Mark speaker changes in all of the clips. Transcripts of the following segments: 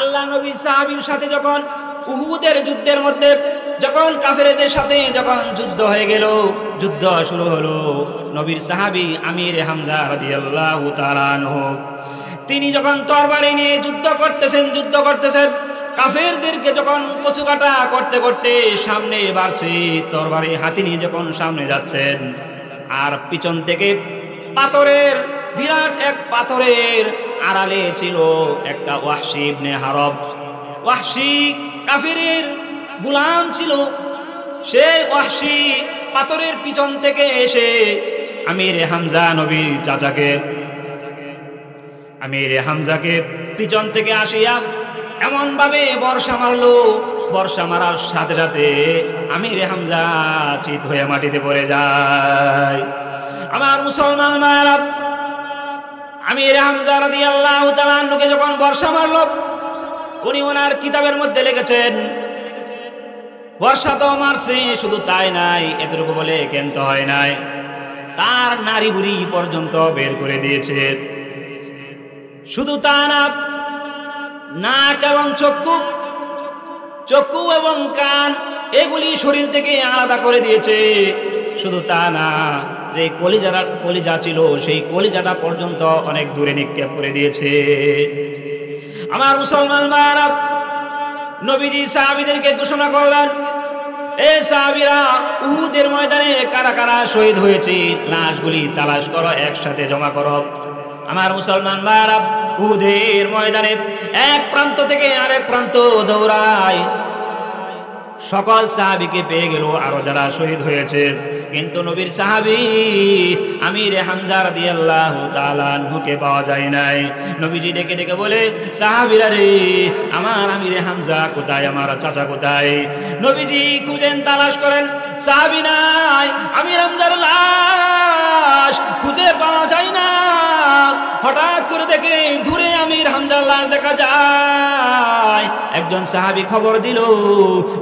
Speaker 1: আল্লাহ নবীর সাহাবীর সাথে যখন উহুদের যুদ্ধের মধ্যে যখন কাফেরদের সাথে যখন যুদ্ধ হয়ে গেল, যুদ্ধ শুরু হলো, নবীর সাহাবী আমির হামজা রাদিয়াল্লাহু তাআলা আনহু তিনি যখন তরবারি নিয়ে যুদ্ধ করতেছেন, কাফেরদেরকে যখন কচুকাটা করতে করতে সামনে বাড়ছে, তরবারি হাতে নিয়ে যখন সামনে যাচ্ছেন, আর পিছন থেকে পাথরের বিরাট এক পাথরের আড়ালে ছিল একটা ওয়াহশী ইবনে হারব। ওয়াহশী কাফেরের গোলাম ছিল। সেই ওয়াহশী পাথরের পিছন থেকে এসে আমির হামজা নবীর চাচাকে আমির হামজাকে পিছন থেকে আসিয়া এমন ভাবে বর্ষা মারলো, বর্ষা মারার সাথে সাথে আমির হামজা চিত হয়ে মাটিতে পড়ে যায়। আমার মুসলমান ভাইরা, আমির হামজা রাদিয়াল্লাহু তাআলা আনহুকে যখন বর্ষা মারলো, উনি ওনার কিতাবের মধ্যে লিখেছেন বর্ষা তো মারছে, শুধু তাই নাই, এতটুকু বলে ক্ষান্ত হয় নাই, তার নারী বুড়ি পর্যন্ত বের করে দিয়েছে। শুধু তা না, নাক এবং চক্ষু এবং কান এগুলি শরীর থেকে আলাদা করে দিয়েছে। শুধু তা না, যে কলিজা ছিল সেই কলিজাটা পর্যন্ত অনেক দূরে নিক্ষেপ করে দিয়েছে। আমার মুসলমান ভাইরা, নবীজি সাহাবীদেরকে ঘোষণা করলেন, এই সাহাবীরা, উহুদের ময়দানে কারা কারা শহীদ হয়েছে লাশগুলি তালাশ করো, একসাথে জমা করো। আমার মুসলমান ভাইরা, উহুদের ময়দানে এক প্রান্ত থেকে আরেক প্রান্ত দৌড়ায়, সকল সাহাবীকে পেয়ে গেল, আরো যারা শহীদ হয়েছে, কিন্তু নবীর সাহাবী আমির হামজা রাদিয়াল্লাহু তাআলা আনহুকে পাওয়া যায় নাই। নবীজি ডেকে ডেকে বলে, সাহাবীরা রে, আমার আমির হামজা কোথায়, আমার চাচা কোথায়? নবীজি খুঁজেন, তালাশ করেন, সাহাবী নাই, আমির হামজার লাশ খুঁজে পাওয়া যায় না। হঠাৎ করে দেখে দূরে আমির হামজার লাশ দেখা যায়। একজন সাহাবী খবর দিল,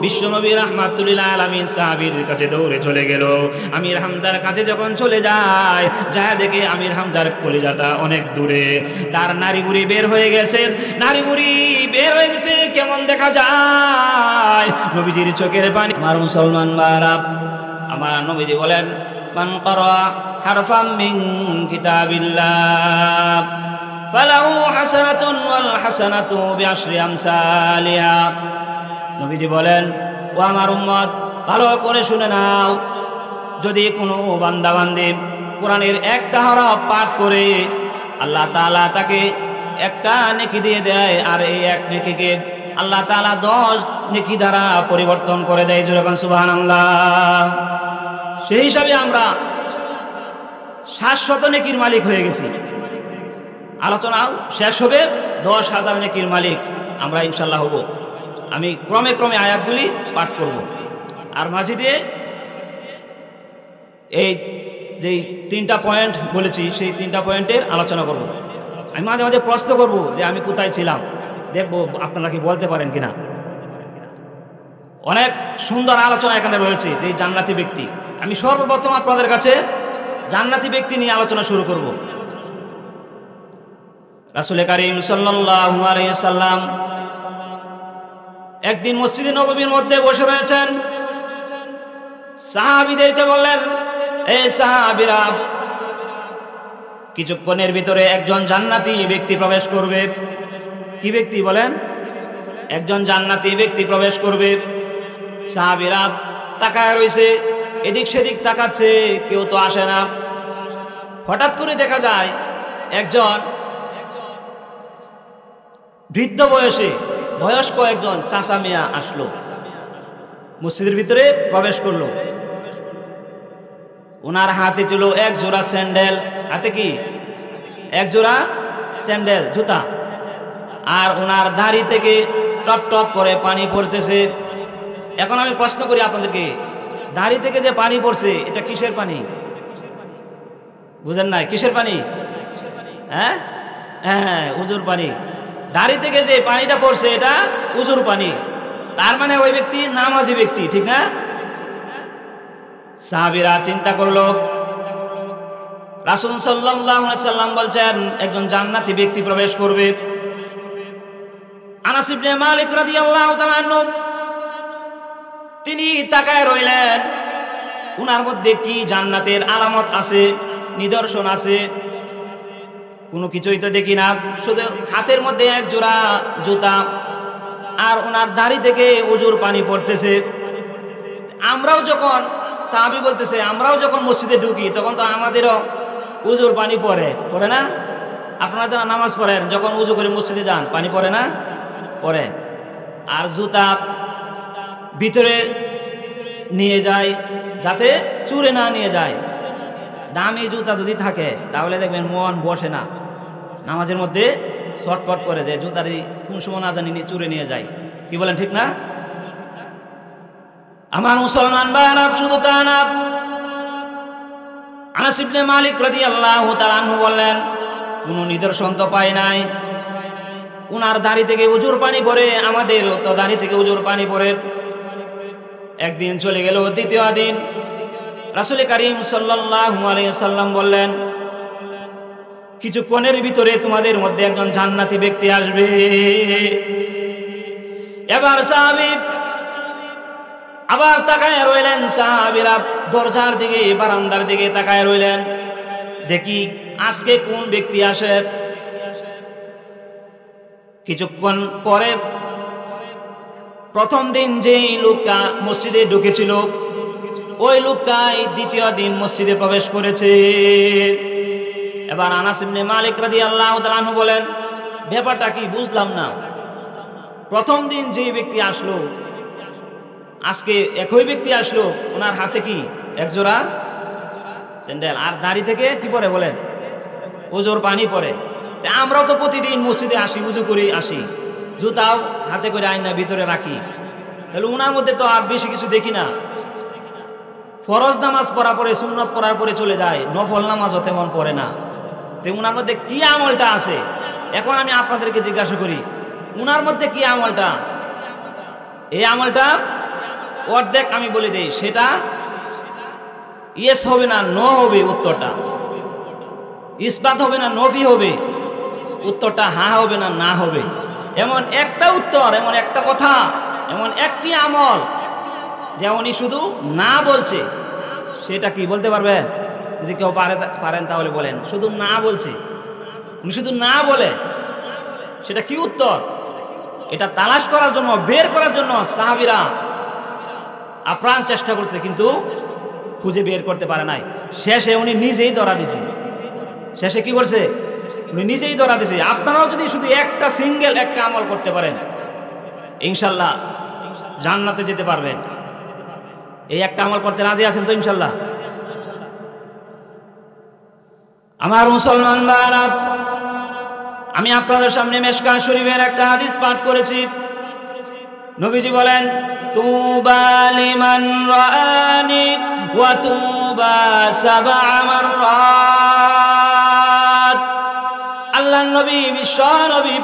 Speaker 1: বিশ্বনবী রাহমাতুল আলামিন সাহাবীর কাছে দৌড়ে চলে গেল। আমির হামজার কাছে যখন চলে যায়, যা দেখে আমির হামজার কলিজাটা অনেক দূরে, তার নারী বুড়ি বের হয়ে গেছে। কেমন দেখা যায়, নবীজির চোখের পানি। আমার মুসলমান ভাইরা, আমার নবীজি বলেন, মান ক্বারা হারফাম মিন কিতাবিল্লাহ ফালাহু হাসানাতুন ওয়াল হাসানাতু বিআশরি আমসালিহা। নবীজি বলেন, ও আমার উম্মত, ভালো করে শুনে নাও, যদি কোনো বান্দা বান্দি কোরআনের একটা হরফ পাঠ করে, আল্লাহ তাআলা তাকে একটা নেকি দিয়ে দেয়, আর এই এক নেকিকে আল্লাহ তাআলা 10 নেকি দ্বারা পরিবর্তন করে দেয়। যেরকম সুবহানাল্লাহ। সেই হিসাবে আমরা 700 নেকির মালিক হয়ে গেছি। আলোচনা শেষ হবে, 10,000 নেকির মালিক আমরা ইনশাআল্লাহ হব। আমি ক্রমে ক্রমে আয়াতগুলি পাঠ করব, আর মাঝে দিয়ে এই যে 3টা পয়েন্ট বলেছি, সেই 3টা পয়েন্টের আলোচনা করব। আমি মাঝে মাঝে প্রশ্ন করব যে আমি কোথায় ছিলাম, দেখব আপনারা কি বলতে পারেন কিনা। অনেক সুন্দর আলোচনা এখানে রয়েছে। যে জান্নাতি ব্যক্তি, আমি সর্বপ্রথম আপনাদের কাছে জান্নাতি ব্যক্তি নিয়ে আলোচনা শুরু করব। রাসূল কারীম সাল্লাল্লাহু আলাইহি সাল্লাম একদিন মসজিদে নববীর মধ্যে বসে রয়েছেন। সাহাবীদেরকে বললেন, এই সাহাবীরা, কিছুক্ষণের ভিতরে একজন জান্নাতি ব্যক্তি প্রবেশ করবে। কি ব্যক্তি বলেন? একজন জান্নাতি ব্যক্তি প্রবেশ করবে। সাহাবীরা তাকায় রয়েছে, এদিক সেদিক তাকাচ্ছে, কেউ তো আসে না। হঠাৎ করে দেখা যায় একজন বৃদ্ধ বয়স্ক একজন চাচা মিয়া আসলো, মসজিদের ভিতরে প্রবেশ করলো। ওনার হাতে ছিল এক জোড়া স্যান্ডেল। হাতে কি? এক জোড়া স্যান্ডেল, জুতা। আর ওনার দাড়ি থেকে টপ টপ করে পানি পড়তেছে। এখন আমি প্রশ্ন করি আপনাদেরকে, দাড়ি থেকে যে পানি পড়ছে, এটা কিসের পানি? বুঝেন নাই? কিসের পানি? হ্যাঁ, উজুর পানি। দাড়ি থেকে যে পানিটা পড়ছে, এটা উজুর পানি। তার মানে ওই ব্যক্তি নামাজি ব্যক্তি, ঠিক না? সাহাবীরা চিন্তা করলো, রাসূল সাল্লাল্লাহু আলাইহি সাল্লাম বলছেন একজন জান্নাতি ব্যক্তি প্রবেশ করবে। আনাস ইবনে মালিক রাদিয়াল্লাহু তাআলা আনহু তিনি তাকায় রইলেন, উনার মধ্যে কি জান্নাতের আলামত আছে, নিদর্শন আছে? কোনো কিছুই তো দেখি না, শুধু হাতের মধ্যে এক জোড়া জুতা, আর ওনার দাড়ি থেকে উজুর পানি পড়তেছে। আমরাও যখন, সাহাবী বলতেছে, আমরাও যখন মসজিদে ঢুকি তখন তো আমাদেরও উজুর পানি পড়ে না? আপনারা যারা নামাজ পড়েন যখন উজু করে মসজিদে যান পানি পড়ে না? পড়ে। আর জুতা ভিতরে নিয়ে যায় যাতে চুরে না নিয়ে যায়। দামি জুতা যদি থাকে তাহলে দেখবেন মন বসে না, নামাজের মধ্যে শর্টকট করে, যে জুতারি কোন সময় না জানি চুরে নিয়ে যায়। কি বলেন, ঠিক না? আমার মুসলমান ভাইরা, শুধু তা না, আনাস ইবনে মালিক রাদিয়াল্লাহু তাআলা আনহু বললেন, কোনো নিদর্শন তো পাই নাই। উনার দাড়ি থেকে উজুর পানি পড়ে, আমাদের তো দাড়ি থেকে উজুর পানি পড়ে। একদিন চলে গেল, দ্বিতীয় দিন রাসূল কারীম সাল্লাল্লাহু আলাইহি সাল্লাম বললেন, কিছুক্ষণের ভিতরে তোমাদের মধ্যে একজন জান্নাতি ব্যক্তি আসবে। এবার সাহাবী আবার তাকায় রইলেন, সাহাবীরা দরজার দিকে, বারান্দার দিকে তাকায় রইলেন, দেখি আজকে কোন ব্যক্তি আসে। কিছুক্ষণ পরে প্রথম দিন যেই লোকটা মসজিদে ঢুকেছিল ওই লোকটাই দ্বিতীয় দিন মসজিদে প্রবেশ করেছে। এবার আনাস ইবনে মালিক রাদিয়াল্লাহু তাআলা আনহু বলেন, ব্যাপারটা কি বুঝলাম না, প্রথম দিন যে ব্যক্তি আসলো আজকে একই ব্যক্তি আসলো, ওনার হাতে কি একজোড়া স্যান্ডেল, আর দাড়ি থেকে কি পরে বলেন উজুর পানি পড়ে। আমরাও তো প্রতিদিন মসজিদে আসি, উজু করি আসি, জুতাও হাতে করে আয়না ভিতরে রাখি, তাহলে উনার মধ্যে তো আর বেশি কিছু দেখি না। ফরজ নামাজ পড়া পরে, সুন্নত পড়ার পরে চলে যায়, নফল নামাজও তেমন পড়ে না। তো উনার মধ্যে কি আমলটা আছে? এখন আমি আপনাদেরকে জিজ্ঞাসা করি, উনার মধ্যে কি আমলটা? এই আমলটা অর্ধেক আমি বলে দেই, সেটা ইয়েস হবে না নো হবে উত্তরটা, ইসবাত হবে না নফি হবে উত্তরটা, হ্যাঁ হবে না না হবে। এমন একটা উত্তর, এমন একটা কথা, এমন একটি আমল যেমনই শুধু না বলছে, সেটা কি বলতে পারবেন? যদি কেউ পারেন তাহলে বলেন। শুধু না বলছে, উনি শুধু না বলে, সেটা কি উত্তর? এটা তালাশ করার জন্য, বের করার জন্য সাহাবীরা আপ্রাণ চেষ্টা করছে, কিন্তু খুঁজে বের করতে পারে নাই। শেষে উনি নিজেই ধরা দিছে। শেষে কি করছে? উনি নিজেই ধরা দিছে। আপনারাও যদি শুধু একটা সিঙ্গেল একটা আমল করতে পারেন, ইনশাল্লাহ জান্নাতে যেতে পারবেন। এই একটা আমল করতে রাজি আছেন তো ইনশাল্লাহ? আমার মুসলমান ভাইরা, আমি আপনাদের সামনে মিশকাত শরীফের একটা হাদিস পাঠ করেছি। নবীজি বলেন, তুবা লিমান রাআনি ওয়া তুবা সাবআ মাররাত। আল্লাহর নবী, বিশ্ব নবী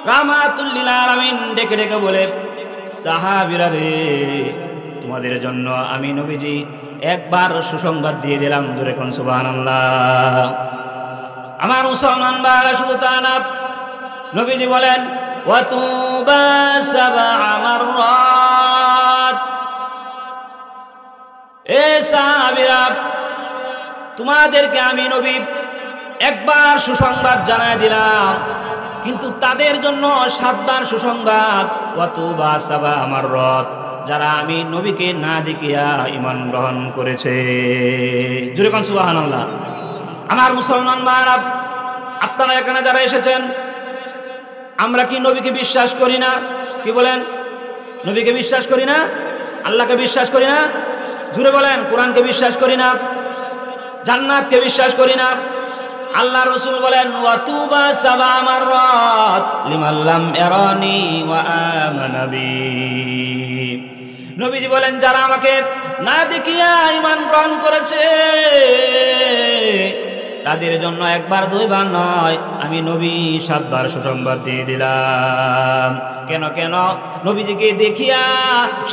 Speaker 1: রাহমাতুল লিল আলামিন ডেকে ডেকে বলে, সাহাবীরা রে, তোমাদের জন্য আমি নবীজি একবার সুসংবাদ দিয়ে দিলাম, জোরে কোন সুবহানাল্লাহ। আমার মুসলমান ভাইরা, শুধু তা না, নবীজি বলেন, ওয়া তুবা সাবআ মাররাত। এ সাহাবীরা, তোমাদেরকে আমি নবী একবার সুসংবাদ জানায় দিলাম, কিন্তু তাদের জন্য 7 বার সুসংবাদ। ওয়া তুবা সাবআ মাররাত, যারা আমি নবীকে না দেখিয়া ঈমান গ্রহণ করেছে। জোরে কোন সুবহানাল্লাহ। আমার মুসলমান ভাইরা, আপনারা এখানে যারা এসেছেন, আমরা কি নবীকে বিশ্বাস করি না? কি বলেন? নবীকে বিশ্বাস করি না? আল্লাহকে বিশ্বাস করি না? জুড়ে বলেন। কোরআনকে বিশ্বাস করি না? জান্নাতকে বিশ্বাস করি না? আল্লাহ রাসূল বলেন, ওয়া তুবা সাবআ মাররাত লিমান লাম ইয়ারানি ওয়া আমানা বি। নবীজি বলেন, যারা আমাকে না দেখিয়া ঈমান গ্রহণ করেছে তাদের জন্য 1 বার 2 বার নয়, আমি নবী 7 বার সুসংবাদ দিয়ে দিলাম। কেন কেন? নবীজিকে দেখিয়া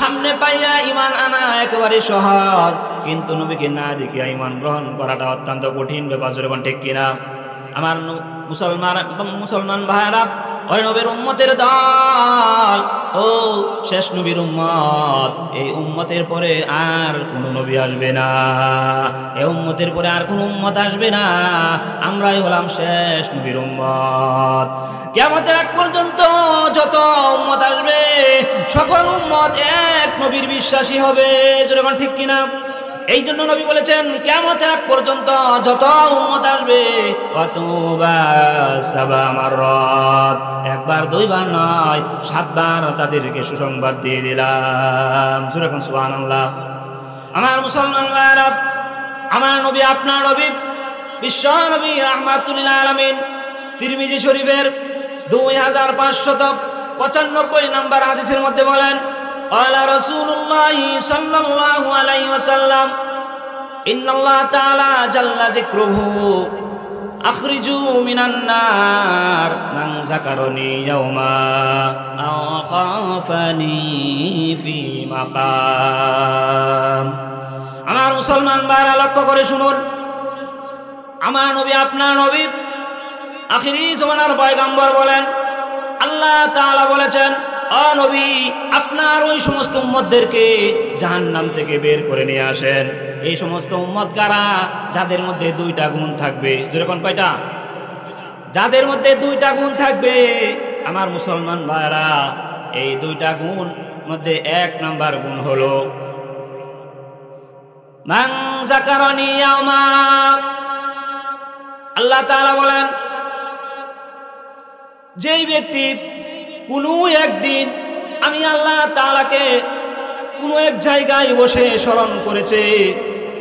Speaker 1: সামনে পাইয়া ঈমান আনা একেবারে সহজ, কিন্তু নবীকে না দেখিয়া ঈমান গ্রহণ করাটা অত্যন্ত কঠিন ব্যাপার। যখন ঠিক কিনা আমার মুসলমান ভাইরা, ওই নবীর উম্মতের দল, ও শেষ নবীর উম্মত, এই উম্মতের পরে আর কোন নবী আসবে না, এই উম্মতের পরে আর কোন উম্মত আসবে না, আমরাই হলাম শেষ নবীর উম্মত। কিয়ামতের আগ পর্যন্ত যত উম্মত আসবে সকল উম্মত এক নবীর বিশ্বাসী হবে, যেরকম ঠিক কিনা? এই জন্য নবী বলেছেন কিয়ামতের আগ পর্যন্ত যত উম্মত আসবে ওয়াতুবা সাবা মাররাত, একবার দুইবার নয় 7 বার তাদেরকে সুসংবাদ দিয়ে দিলাম। যেরকম সুবহানাল্লাহ। আমার মুসলমান ভাইরা, আমার নবী আপনার নবী বিশ্ব নবী রাহমাতুল লিল আলামিন তিরমিজি শরীফের 2595 নম্বর হাদিসের মধ্যে বলেন, আলা রাসূলুল্লাহ সাল্লাল্লাহু আলাইহি ওয়াসাল্লাম ইন্নাল্লাহ তাআলা জাল্লা যিকরুহু আখরিজু মিনান নার মান যাকারানি ইয়াওমা আও খাফানি ফি মাকাম। আমার মুসলমান ভাইরা লক্ষ্য করে শুনুন, আমার নবী আপনার নবী আখিরি জামানার পয়গম্বর বলেন, আল্লাহ তাআলা বলেছেন, ও নবী আপনার ওই সমস্ত উম্মতদেরকে জাহান্নাম থেকে বের করে নিয়ে আসেন। এই সমস্ত উম্মত কারা? যাদের মধ্যে 2টা গুণ থাকবে। যেরকম কয়টা? যাদের মধ্যে 2টা গুণ থাকবে। আমার মুসলমান ভাইরা, এই 2টা গুণ মধ্যে 1 নাম্বার গুণ হলো মান যাকারানি ইয়াওমা। আল্লাহ তাআলা বলেন, যেই ব্যক্তি কোনো একদিন আমি আল্লাহ তাআলাকে কোনো এক জায়গায় বসে স্মরণ করেছে,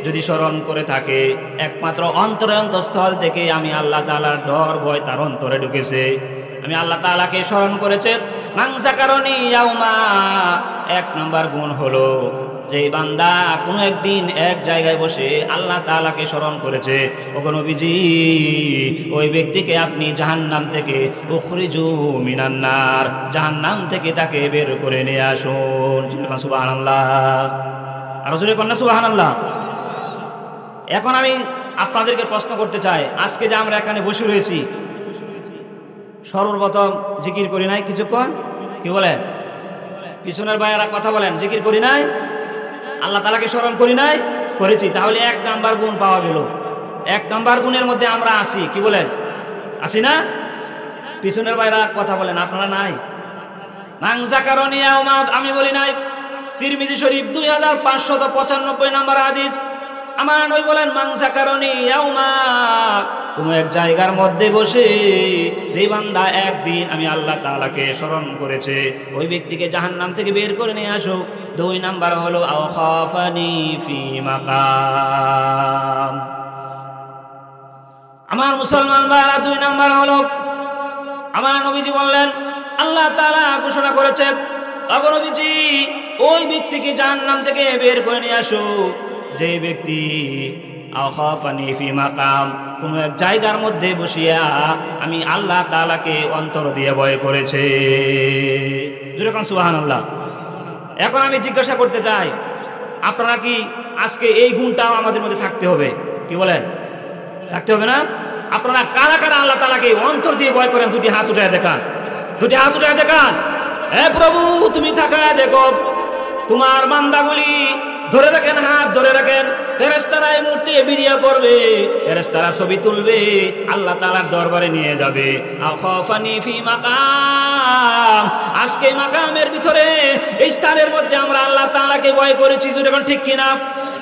Speaker 1: যদি স্মরণ করে থাকে একমাত্র অন্তরস্থল থেকে আমি আল্লাহ তাআলার ডর ভয় তার অন্তরে ঢুকেছে, আমি আল্লাহ তাআলাকে স্মরণ করেছে, মান যাকারানি ইয়াওমা। 1 নাম্বার গুণ হলো যে বান্দা কোনো একদিন এক জায়গায় বসে আল্লাহ তাআলাকে স্মরণ করেছে, ওগো নবীজি ওই ব্যক্তিকে আপনি জাহান্নাম থেকে উখরিজু মিনান নার, জাহান্নাম থেকে তাকে বের করে নিয়ে আসুন। সুবহানাল্লাহ। আর জোরে কন্যা সুবহানাল্লাহ। এখন আমি আপনাদেরকে প্রশ্ন করতে চাই, আজকে যে আমরা এখানে বসে রয়েছি সর্বপ্রথম জিকির করি নাই কিছুক্ষণ? কি বলেন? পিছনের ভাইয়েরা কথা বলেন, জিকির করি নাই? আল্লাহ তাআলাকে স্মরণ করি নাই? করেছি। তাহলে 1 নাম্বার গুণ পাওয়া গেল। 1 নাম্বার গুণের মধ্যে আমরা আসি। কি বলেন? আসি না? পিছনের ভাইয়েরা কথা বলেন, আপনারা নাই? মান যাকারানি ইয়াওমা আমি বলি নাই। তিরমিজি শরীফ 2595 নম্বর হাদিস, আমার নবী বলেন, মান যাকারানি ইয়াওমা, কোনো এক জায়গার মধ্যে বসে যে বান্দা একদিন আমি আল্লাহ তাআলাকে স্মরণ করেছে, ওই ব্যক্তিকে জাহান্নাম থেকে বের করে নিয়ে আসো। 2 নাম্বার হলো আও খাফানি ফি মাকাম। আমার মুসলমান ভাইরা, 2 নাম্বার হলো আমার নবীজি বললেন, আল্লাহ তাআলা ঘোষণা করেছেন, ওগো নবীজি ওই ব্যক্তিকে জাহান্নাম থেকে বের করে নিয়ে আসো যে ব্যক্তি আখাফানি ফি মাকাম, কোন এক জায়গার মধ্যে বসিয়া আমি আল্লাহ তাআলাকে অন্তর দিয়ে ভয় করেছে। যেরকম সুবহানাল্লাহ। এখন আমি জিজ্ঞাসা করতে চাই, আপনারা কি আজকে এই গুণটাও আমাদের মধ্যে থাকতে হবে? কি বলেন? থাকতে হবে না? আপনারা কারা কারা আল্লাহ তাআলাকে অন্তর দিয়ে ভয় করেন? 2টি হাত উঠায় দেখান, 2টি হাত উঠায় দেখান। হে প্রভু, তুমি তাকায় দেখো, তোমার বান্দাগুলি ধরে রাখেন, হাত ধরে রাখেন। ফেরেশতারা এই মুহূর্তে ভিডিও করবে, ফেরেশতারা ছবি তুলবে, আল্লাহ তাআলার দরবারে নিয়ে যাবে। আখাফানি ফি মাকাম, আজকে মাকামের ভিতরে এই স্থানের মধ্যে আমরা আল্লাহ তাআলাকে ভয় করেছি। যখন ঠিক কিনা?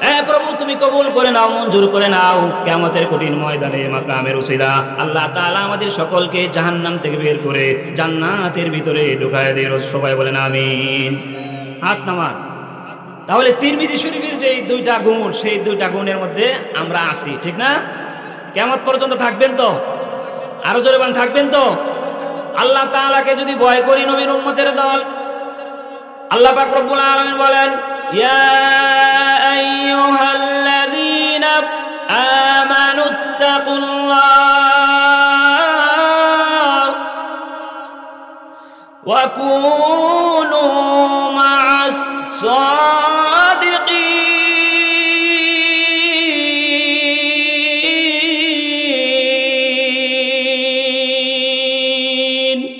Speaker 1: হে প্রভু, তুমি কবুল করে নাও, মঞ্জুর করে নাও। কিয়ামতের কঠিন ময়দানে মাকামের উসিলা আল্লাহ তাআলা আমাদের সকলকে জাহান্নাম থেকে বের করে জান্নাতের ভিতরে ঢুকায় দিন। সবাই বলেন আমিন। হাত নামান। তাহলে তিরমিজি শরীফের যে 2টা গুণ, সেই 2টা গুণের মধ্যে আমরা আছি, ঠিক না? কিয়ামত পর্যন্ত থাকবেন তো? আরো জোরে বলেন, থাকবেন তো? আল্লাহ তাআলাকে যদি ভয় করি নবীর উম্মতের দল, আল্লাহ পাক রব্বুল আলামিন বলেন, ইয়া আইয়ুহাল্লাযীনা আমানুত্তাকুল্লাহ ওয়া কুনু মা'আস সাদিকিন।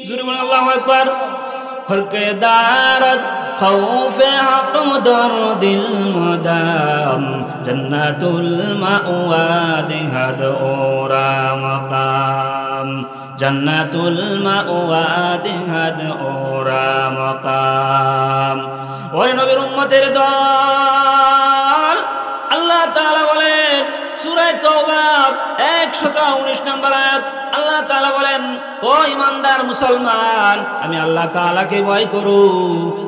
Speaker 1: জোরে বলেন के दारत खौफे हक दर्दिल मदाम जन्नतुल मावा दिहद ओरा मकाम जन्नतुल मावा दिहद ओरा मकाम। ওই নবীর উম্মতের দল আল্লাহ তাআলা বলেন সূরা তাওবা 119 নম্বর আয়াত আল্লাহ তাআলা বলেন ও ঈমানদার মুসলমান আমি আল্লাহ তাআলাকে ভয় করো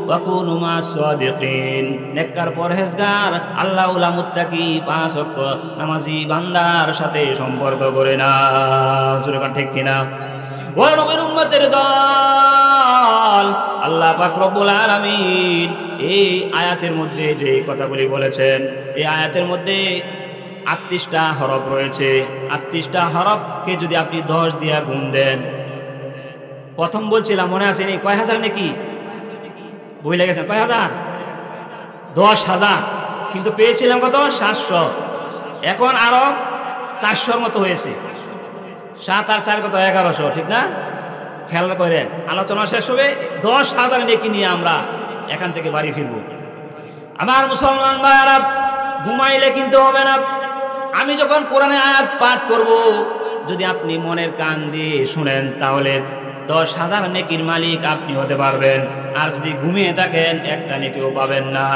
Speaker 1: ওয়া কুনু মাস সাদিকিন নেককার পরহেজগার আল্লাহুল মুত্তাকি পাঁচ ওয়াক্ত নামাজি বান্দার সাথে সম্পর্ক করে না জোরে বলেন ঠিক কিনা। ও নবীর উম্মতের দল আল্লাহ পাক রব্বুল আলামিন এই আয়াতের মধ্যে যে কথাগুলি বলেছেন এই আয়াতের মধ্যে 38টা হরফ রয়েছে। 38টা হরফকে যদি আপনি 10 দিয়ে গুণ দেন, প্রথম বলছিলাম মনে আছে নি কয় হাজার নাকি বই লেগেছেন কয় হাজার 10,000 কিন্তু পেয়েছিলাম কত 700 এখন আরো 400-র মতো হয়েছে 7 আর 4 কত 1100 ঠিক না। খেয়াল করেন আলোচনা শেষ হবে 10,000 নেকি নিয়ে আমরা এখান থেকে বাড়ি ফিরব। আমার মুসলমান ভাইরা ঘুমাইলে কিন্তু হবে না। আমি যখন কোরআনের আয়াত পাঠ করব যদি আপনি মনের কান দিয়ে শুনেন তাহলে 10,000 নেকির মালিক আপনি হতে পারবেন। আর যদি ঘুমিয়ে থাকেন একটা নেকিও পাবেন না।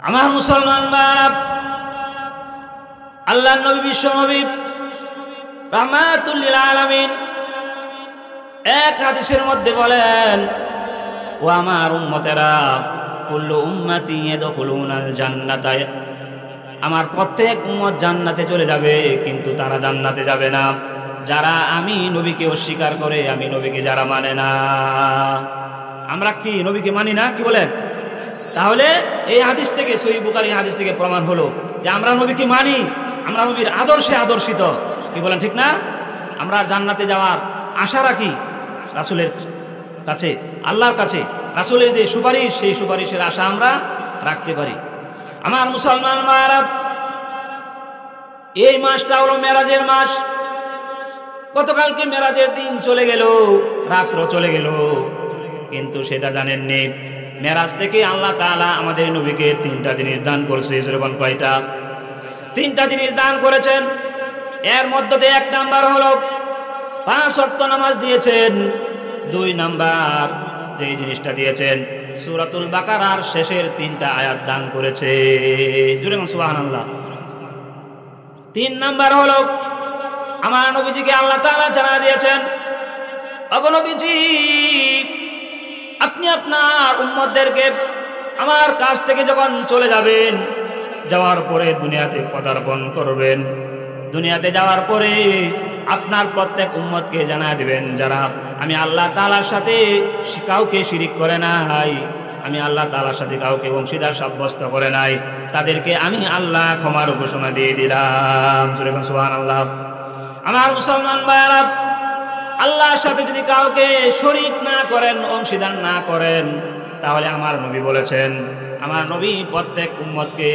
Speaker 1: আমার মুসলমান ভাইরা আল্লাহর নবী বিশ্ব নবী রাহমাতুল লিল আলামিন এক হাদিসের মধ্যে বলেন ও আমার উম্মতেরা কুল্লু উম্মতি ইয়াদখুলুনাল জান্নাতা আমার প্রত্যেক উম্মত জান্নাতে চলে যাবে কিন্তু তারা জান্নাতে যাবে না যারা আমি নবীকে অস্বীকার করে আমি নবীকে যারা মানে না। আমরা কি নবীকে মানি না কি বলেন? তাহলে এই হাদিস থেকে সহিহ বুখারী হাদিস থেকে প্রমাণ হলো যে আমরা নবীকে মানি, আমরা নবীর আদর্শে আদর্শিত কি বলেন ঠিক না। আমরা জান্নাতে যাওয়ার আশা রাখি রাসূলের কাছে, আল্লাহর কাছে রাসূলের যে সুপারিশ সেই সুপারিশের আশা আমরা রাখতে পারি। আমার মুসলমান ভাইরা এই মাসটা হলো মেরাজের মাস। গতকালকে মেরাজের দিন চলে গেল, রাত্র চলে গেল, কিন্তু সেটা জানেননি মেরাজ থেকে আল্লাহ তাআলা আমাদের নবীকে 3টা জিনিস দান করেছে। যেরকম কয়টা? 3টা জিনিস দান করেছেন। এর মধ্যে 1 নাম্বার হলো 5 ওয়াক্ত নামাজ দিয়েছেন। 2 নাম্বার যে জিনিসটা দিয়েছেন সূরাতুল বাকারার শেষের 3টা আয়াত দান করেছে। জোরে বলুন সুবহানাল্লাহ। 3 নাম্বার হলো আমার নবীজিকে আল্লাহ তাআলা জানা দিয়েছেন ওগো নবীজি আপনি আপনার উম্মতদেরকে আমার কাছ থেকে যখন চলে যাবেন, যাওয়ার পরে দুনিয়াতে পদার্পণ করবেন, দুনিয়াতে যাওয়ার পরে আপনার প্রত্যেক উম্মতকে জানা দিবেন যারা আমি আল্লাহ তাআলার সাথে কাউকে শিরিক করে নাই, আমি আল্লাহ তাআলার সাথে কাউকে অংশীদার সাব্যস্ত করে নাই, তাদেরকে আমি আল্লাহ ক্ষমার ঘোষণা দিয়ে দিলাম। জোরে বলুন সুবহানাল্লাহ। আমার মুসলমান ভাইরা আল্লাহর সাথে যদি কাউকে শরীক না করেন, অংশীদার না করেন, তাহলে আমার নবী বলেছেন আমার নবী প্রত্যেক উম্মতকে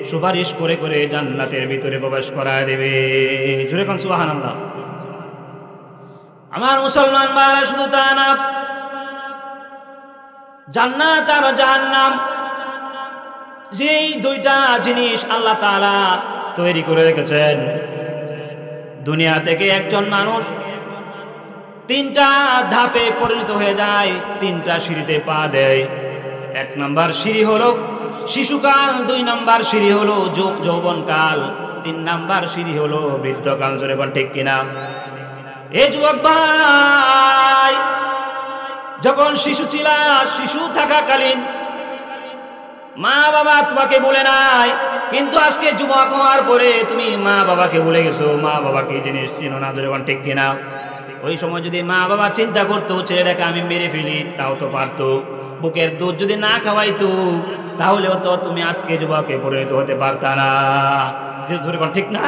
Speaker 1: সুপারিশ করে করে জান্নাতের ভিতরে প্রবেশ করায় দেবে। জোরে বলুন সুবহানাল্লাহ। আমার মুসলমান ভাইরা শুধু তা না, জান্নাত আর জাহান্নাম যেই 2টা জিনিস আল্লাহ তাআলা তৈরি করে রেখেছেন, দুনিয়া থেকে একজন মানুষ 3টা ধাপে পরিণত হয়ে যায়, 3টা সিঁড়িতে পা দেয়। 1 নাম্বার সিঁড়ি হলো শিশুকাল, 2 নাম্বার সিঁড়ি হলো যৌবনকাল, 3 নাম্বার সিঁড়ি হলো বৃদ্ধকাল। জোরে বল ঠিক কিনা। এই যুবক ভাই যখন শিশু ছিলা, শিশু থাকাকালীন মা বাবা তোমাকে বলে নাই, কিন্তু আজকে যুবক হওয়ার পরে তুমি মা বাবাকে ভুলে গেছো, মা বাবাকে জিনিস চিনো না। জোরে বল ঠিক কিনা। ওই সময় যদি মা বাবা চিন্তা করতো ছেলেটাকে আমি মেরে ফেলি তাও তো পারতো, বুকের দুধ যদি না খাওয়াইতো তাহলেও তো তুমি আজকে যুবকে পরিণত হতে পারতা না। ঠিক না?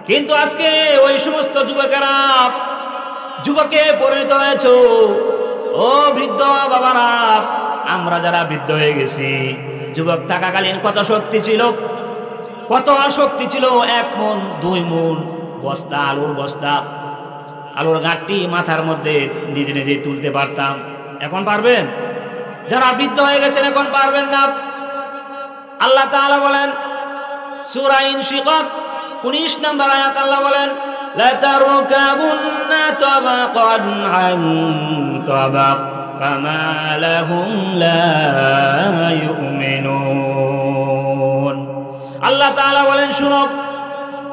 Speaker 1: কিন্তু আজকে ওই সমস্ত যুবকেরা যুবকে পরিণত হয়েছ। ও বৃদ্ধ বাবারা, আমরা যারা বৃদ্ধ হয়ে গেছি, যুবক থাকাকালীন কত শক্তি ছিল, কত আসক্তি ছিল। 1 মণ 2 মণ বস্তা, আলুর বস্তা আলুর গাঁটটি মাথার মধ্যে নিজে নিজেই তুলতে পারতাম। এখন পারবেন? যারা বৃদ্ধ হয়ে গেছেন এখন পারবেন না। আল্লাহ তাআলা বলেন সূরা ইনশিকাক 19 নম্বর আয়াত, আল্লাহ বলেন লাতারকাবুন্না তাবাকান আন তাবাক ফামা লাহুম লা ইউমিনুন। আল্লাহ তাআলা বলেন শুনো,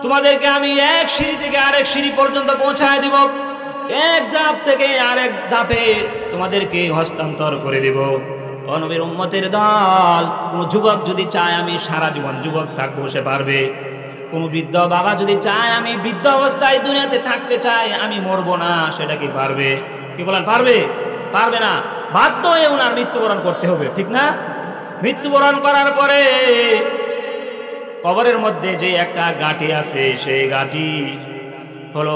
Speaker 1: তোমাদেরকে আমি এক সিঁড়ি থেকে আরেক সিঁড়ি পর্যন্ত পৌঁছায় দিব, এক ধাপ থেকে আরেক ধাপে তোমাদেরকে হস্তান্তর করে দিব। ও নবীর উম্মতের দল, কোন যুবক যদি চায় আমি সারা জীবন যুবক থাকবো সে পারবে। কোন বৃদ্ধ বাবা যদি চায় আমি বৃদ্ধ অবস্থায় দুনিয়াতে থাকতে চাই, আমি মরবো না, সেটা কি পারবে? কি বলেন, পারবে? পারবে না। বাধ্য হয়ে ওনার মৃত্যুবরণ করতে হবে, ঠিক না? মৃত্যুবরণ করার পরে কবরের মধ্যে যে একটা গাঁটি আছে, সেই গাঁটি হলো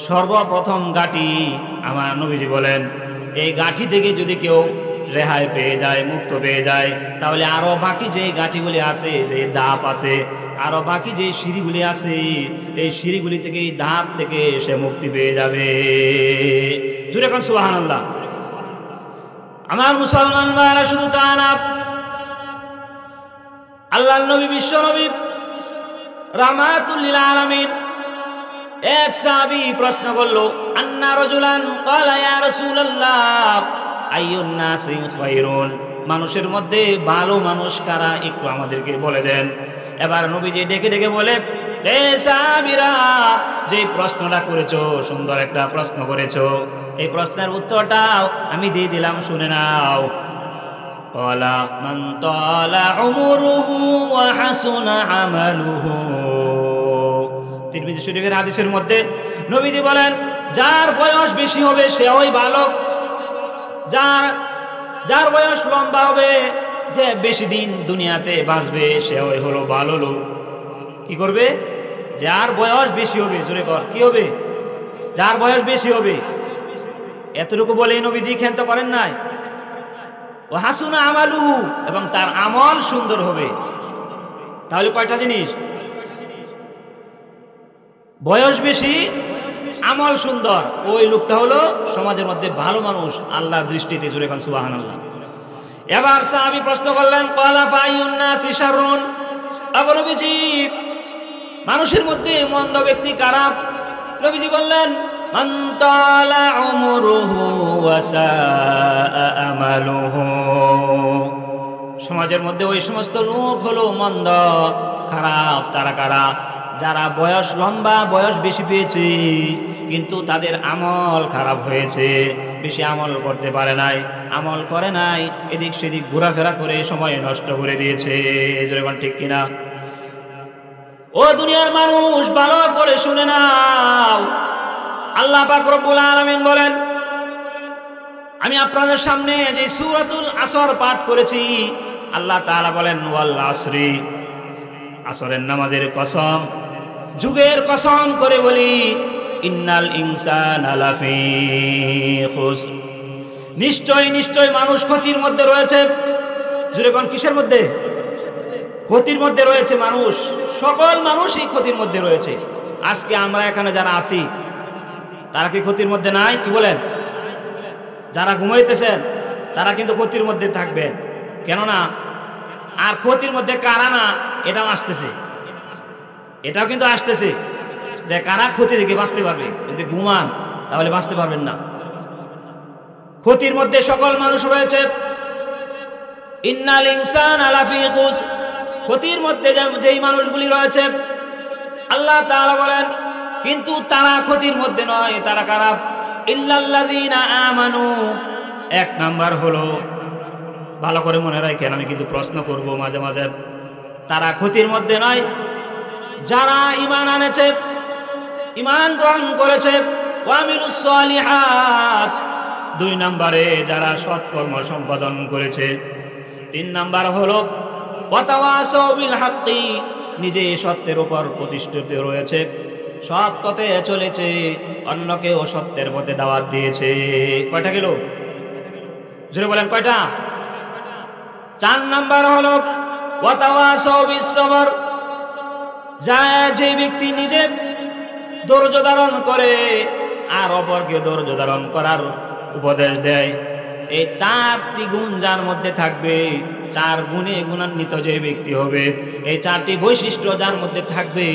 Speaker 1: সর্বপ্রথম গাঁটি। আমার নবীজি বলেন এই গাঁটি থেকে যদি কেউ রেহাই পেয়ে যায়, মুক্ত পেয়ে যায়, তাহলে আরো বাকি যে গাঁটিগুলি আছে, যে ধাপ আছে, আরো বাকি যে সিঁড়িগুলি আছে, এই সিঁড়িগুলি থেকে, এই ধাপ থেকে সে মুক্তি পেয়ে যাবে। জুড়ে কোন সুবহানাল্লাহ। আমার মুসলমান ভাইরা, শুধু তা না, আল্লাহর নবী, বিশ্ব নবী রাহমাতুল লিল আলামিন, এক সাহাবী প্রশ্ন করলো আন্না রাজুলান ক্বালা ইয়া রাসূলুল্লাহ আইয়ুন নাসি খায়রুন, মানুষের মধ্যে ভালো মানুষ কারা, একটু আমাদেরকে বলে দেন। এবার নবীজি ডেকে ডেকে বলে, হে সাহাবীরা, যে প্রশ্নটা করেছো, সুন্দর একটা প্রশ্ন করেছো, এই প্রশ্নের উত্তরটাও আমি দিয়ে দিলাম, শুনে নাও। ক্বালা মান তালা উমরুহু ওয়া হাসুনা আমালুহু। তিরমিজি শরীফের হাদিসের মধ্যে নবীজি বলেন যার বয়স বেশি হবে সে ওই ভালো, যার বয়স লম্বা হবে, যে বেশি দিন দুনিয়াতে বাঁচবে, সে ওই হলো ভালো লোক। কি করবে? যার বয়স বেশি হবে, জোরে কর, কি হবে? যার বয়স বেশি হবে। এতটুকু বলেই নবীজি ক্ষান্ত করেন নাই, ও হাসুনা আমালুহু, এবং তার আমল সুন্দর হবে। তাহলে কয়টা জিনিস? বয়স বেশি, আমল সুন্দর, ওই লোকটা হলো সমাজের মধ্যে ভালো মানুষ আল্লাহর দৃষ্টিতে। জোরে কোন সুবহানাল্লাহ। এবার সাহাবী প্রশ্ন করলেন, ক্বালা ফাইয়ুন নাসি শাররুন, আবার নবীজি মানুষের মধ্যে মন্দ ব্যক্তি কারা? নবীজি বললেন মান তালা উমরুহু ওয়া সাআ আমালুহু। সমাজের মধ্যে ওই সমস্ত লোক হলো মন্দ, খারাপ। তারা কারা? যারা বয়স লম্বা, বয়স বেশি পেয়েছে, কিন্তু তাদের আমল খারাপ হয়েছে, বেশি আমল করতে পারে নাই, আমল করে নাই, এদিক সেদিক ঘোরাফেরা করে সময় নষ্ট করে দিয়েছে। যেরকম ঠিক কিনা? ও দুনিয়ার মানুষ, ভালো করে শুনে নাও, আল্লাহ পাক রব্বুল আলামিন বলেন, আমি আপনাদের সামনে যে সূরাতুল আসর পাঠ করেছি, আল্লাহ তাআলা বলেন ওয়াল আসরি, আসরের নামাজের কসম, যুগের কসম করে বলি, ইন্নাল ইনসানা লাফি খুসর, নিশ্চয় নিশ্চয় মানুষ ক্ষতির মধ্যে রয়েছে। জোরে কোন, কিসের মধ্যে? ক্ষতির মধ্যে রয়েছে মানুষ, সকল মানুষই ক্ষতির মধ্যে রয়েছে। আজকে আমরা এখানে যারা আছি তারা কি ক্ষতির মধ্যে নাই? কি বলেন? যারা ঘুমাইতেছেন তারা কিন্তু ক্ষতির মধ্যে থাকবেন, কেননা আর ক্ষতির মধ্যে কারা না এটাও আসতেছে, এটাও কিন্তু আসতেছে যে কারা ক্ষতি থেকে বাঁচতে পারবে। যদি ঘুমান তাহলে বাঁচতে পারবেন না। ক্ষতির মধ্যে সকল মানুষ রয়েছে। ইন্নাল ইনসানা লাফি খুসর, ক্ষতির মধ্যে যেই মানুষগুলি রয়েছে, আল্লাহ তাআলা বলেন কিন্তু তারা ক্ষতির মধ্যে নয়। তারা কারা? ইল্লাল্লাযীনা আমানু। এক নাম্বার হলো, ভালো করে মনে রাখেন, আমি কিন্তু প্রশ্ন করব মাঝে মাঝে, তারা ক্ষতির মধ্যে নয় যারা ঈমান আনেছে, ঈমান গ্রহণ করেছে, ওয়া আমিলুস সালিহাত। দুই নম্বরে যারা সৎকর্ম সম্পাদন করেছে। তিন নাম্বার হলো ওয়া তাওয়াসাউ বিল হাক্কি, নিজে সত্যের উপর প্রতিষ্ঠিত রয়েছে, সৎ পথে চলেছে, অন্যকেও সত্যের পথে দাওয়াত দিয়েছে। কয়টা গেল? জোরে বলেন কয়টা? চার নাম্বার হলো ওয়া তাওয়াসাউ বিস সবর, যে ব্যক্তি নিজে ধৈর্য ধারণ করে, আর অপরকে ধৈর্য ধারণ করার উপদেশ দেয়। এই 4টি গুণ যার মধ্যে থাকবে, 4 গুণে গুণান্বিত যে ব্যক্তি হবে, এই 4টি বৈশিষ্ট্য যার মধ্যে থাকবে,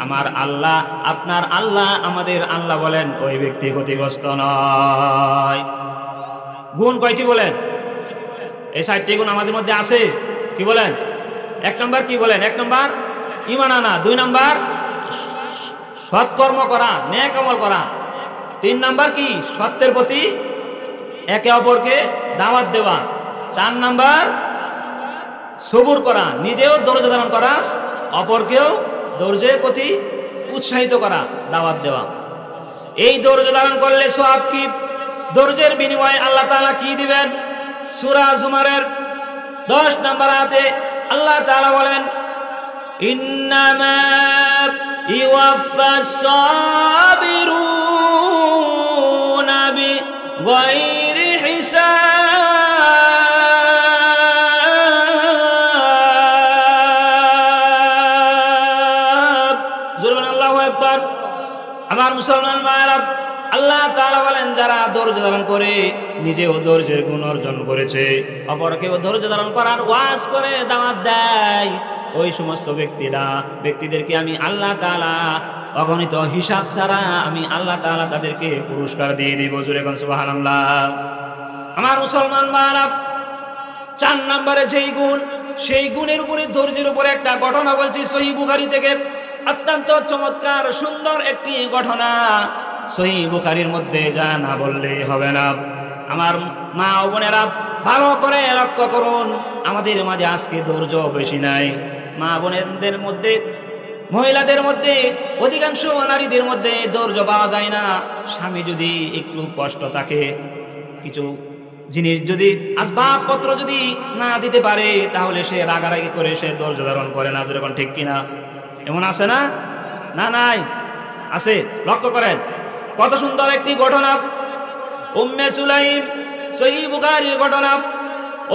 Speaker 1: আমার আল্লাহ, আপনার আল্লাহ, আমাদের আল্লাহ বলেন ওই ব্যক্তি ক্ষতিগ্রস্ত নয়। গুণ কয়টি বলেন? এই 4টি গুণ আমাদের মধ্যে আছে। কি বলেন? 1 নম্বর কি বলেন? 1 নম্বর ঈমান আনা, 2 নম্বর সৎকর্ম করা, নেক আমল করা, 3 নম্বর কি সত্যের প্রতি একে অপরকে দাওয়াত দেওয়া, 4 নম্বর সবুর করা, নিজেও ধৈর্য ধারণ করা, অপরকেও ধৈর্যের প্রতি উৎসাহিত করা, দাওয়াত দেওয়া। এই ধৈর্য ধারণ করলে সওয়াব কি? ধৈর্যের বিনিময়ে আল্লাহ তাআলা কি দিবেন? সূরা জুমারের 10 নম্বর আয়াতে আল্লাহ তাআলা বলেন, ইন্নামা ইউওয়াফাস সাবিরুনা বিগাইরি হিসাব। জোরে আল্লাহু আকবার। আমার মুসলমান ভাইরা, আল্লাহ তাআলা বলেন যারা ধৈর্য ধারণ করে, নিজেও ধৈর্যের গুণ অর্জন করেছে, অপরকেও ধৈর্য ধারণ করার ওয়াজ করে, দাওয়াত দেয়, ওই সমস্ত ব্যক্তিদেরকে আমি আল্লাহ তাআলা অগণিত হিসাব ছাড়া আমি আল্লাহ তাআলা তাদেরকে পুরস্কার দিয়ে দিব। জোরে বলেন সুবহানাল্লাহ। আমার মুসলমান ভাইরা, 4 নম্বরে যেই গুণ, সেই গুণের উপরে, ধৈর্যের উপরে একটা ঘটনা বলছি সহিহ বুখারী থেকে। অত্যন্ত চমৎকার সুন্দর একটি ঘটনা সহিহ বুখারীর মধ্যে, যা না বললে হবে না। আমার মা ও বোনেরা ভালো করে লক্ষ্য করুন, আমাদের মাঝে আজকে ধৈর্য বেশি নাই। মা বোনেদের মধ্যে, মহিলাদের মধ্যে, অধিকাংশ নারীদের মধ্যে ধৈর্য পাওয়া যায় না। স্বামী যদি একটু কষ্ট থাকে, কিছু জিনিস যদি, আসবাবপত্র যদি না দিতে পারে, তাহলে সে রাগারাগি করে সে ধৈর্য ধারণ করে না। যেরকম ঠিক কিনা? এমন আছে না? না নাই আছে। লক্ষ্য করেন কত সুন্দর একটি ঘটনা। উম্মে সুলাইম, সহিহ বুখারীর ঘটনা।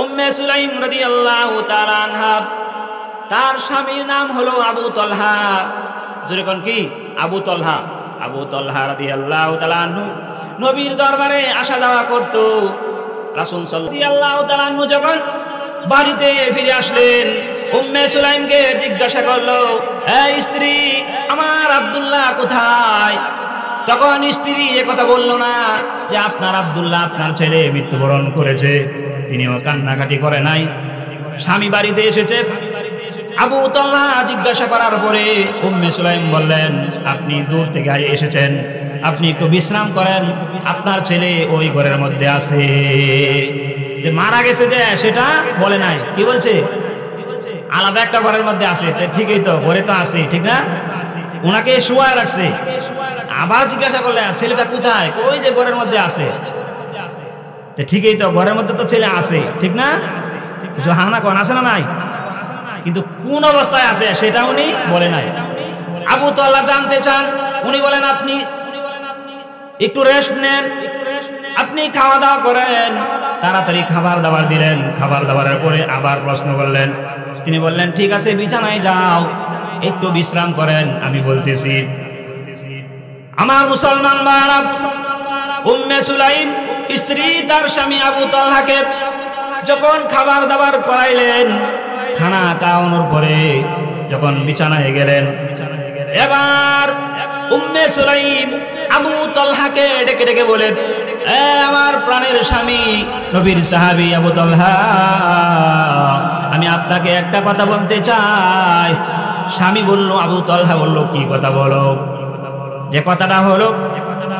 Speaker 1: উম্মে সুলাইম রাদিয়াল্লাহু তাআলা আনহা, তার স্বামীর নাম হলো আবু তলহা। যেরকম কি? আবু তলহা। আবু তলহা রাদিয়াল্লাহু তাআলা আনহু নবীর দরবারে আসা যাওয়া করত। রাসূল সাল্লাল্লাহু তাআলা আনহু যখন বাড়িতে ফিরে আসলেন, উম্মে সুলাইমকে জিজ্ঞাসা করলো, এই স্ত্রী, আমার আব্দুল্লাহ কোথায়? তখন স্ত্রী একথা বলল না যে আপনার আব্দুল্লাহ, আপনার ছেলে মৃত্যুবরণ করেছে, তিনিও কান্নাকাটি করে নাই, স্বামী বাড়িতে এসেছে। আবু তলহা জিজ্ঞাসা করার পরে উম্মে সুলাইম বললেন, আপনি দূর থেকে এসেছেন, আপনি একটু বিশ্রাম করেন, আপনার ছেলে ওই ঘরের মধ্যে আছে। যে মারা গেছে যে সেটা বলে নাই, কি বলছে? আলাদা একটা ঘরের মধ্যে আছে। ঠিকই তো, ঘরে তো আছে, ঠিক না? ওনাকে শুয়ায় রাখছে। আবার জিজ্ঞাসা করলেন, ছেলেটা কোথায়? ওই যে ঘরের মধ্যে আছে। ঠিকই তো, ঘরের মধ্যে তো ছেলে আছে, ঠিক না? কিছু হানা কোন আছে না নাই? কিন্তু কোন অবস্থায় আছে সেটা উনি বলে নাই। আবু তলহা জানতে চান, উনি বলেন আপনি একটু রেস্ট নেন, আপনি খাওয়া দাওয়া করেন। তাড়াতাড়ি খাবার দাবার দিলেন। খাবার দাবারের পরে আবার প্রশ্ন করলেন। তিনি বললেন, ঠিক আছে, বিছানায় যাও, একটু বিশ্রাম করেন, আমি বলতেছি। আমার মুসলমান ভাইরা, উম্মে সুলাইম স্ত্রী তার স্বামী আবু তলহাকে যখন খাবার দাবার করাইলেন, খানা খাওয়ানোর পরে যখন বিছানায় গেলেন, এবার উম্মে সুলাইম আবু তলহাকে ডেকে ডেকে বলেন, আমার প্রাণের স্বামী, নবীর সাহাবী আবু তলহা, আমি আপনাকে একটা কথা বলতে চাই। স্বামী বলল, আবু তলহা বলল, কি কথা বলো? যে কথাটা হলো,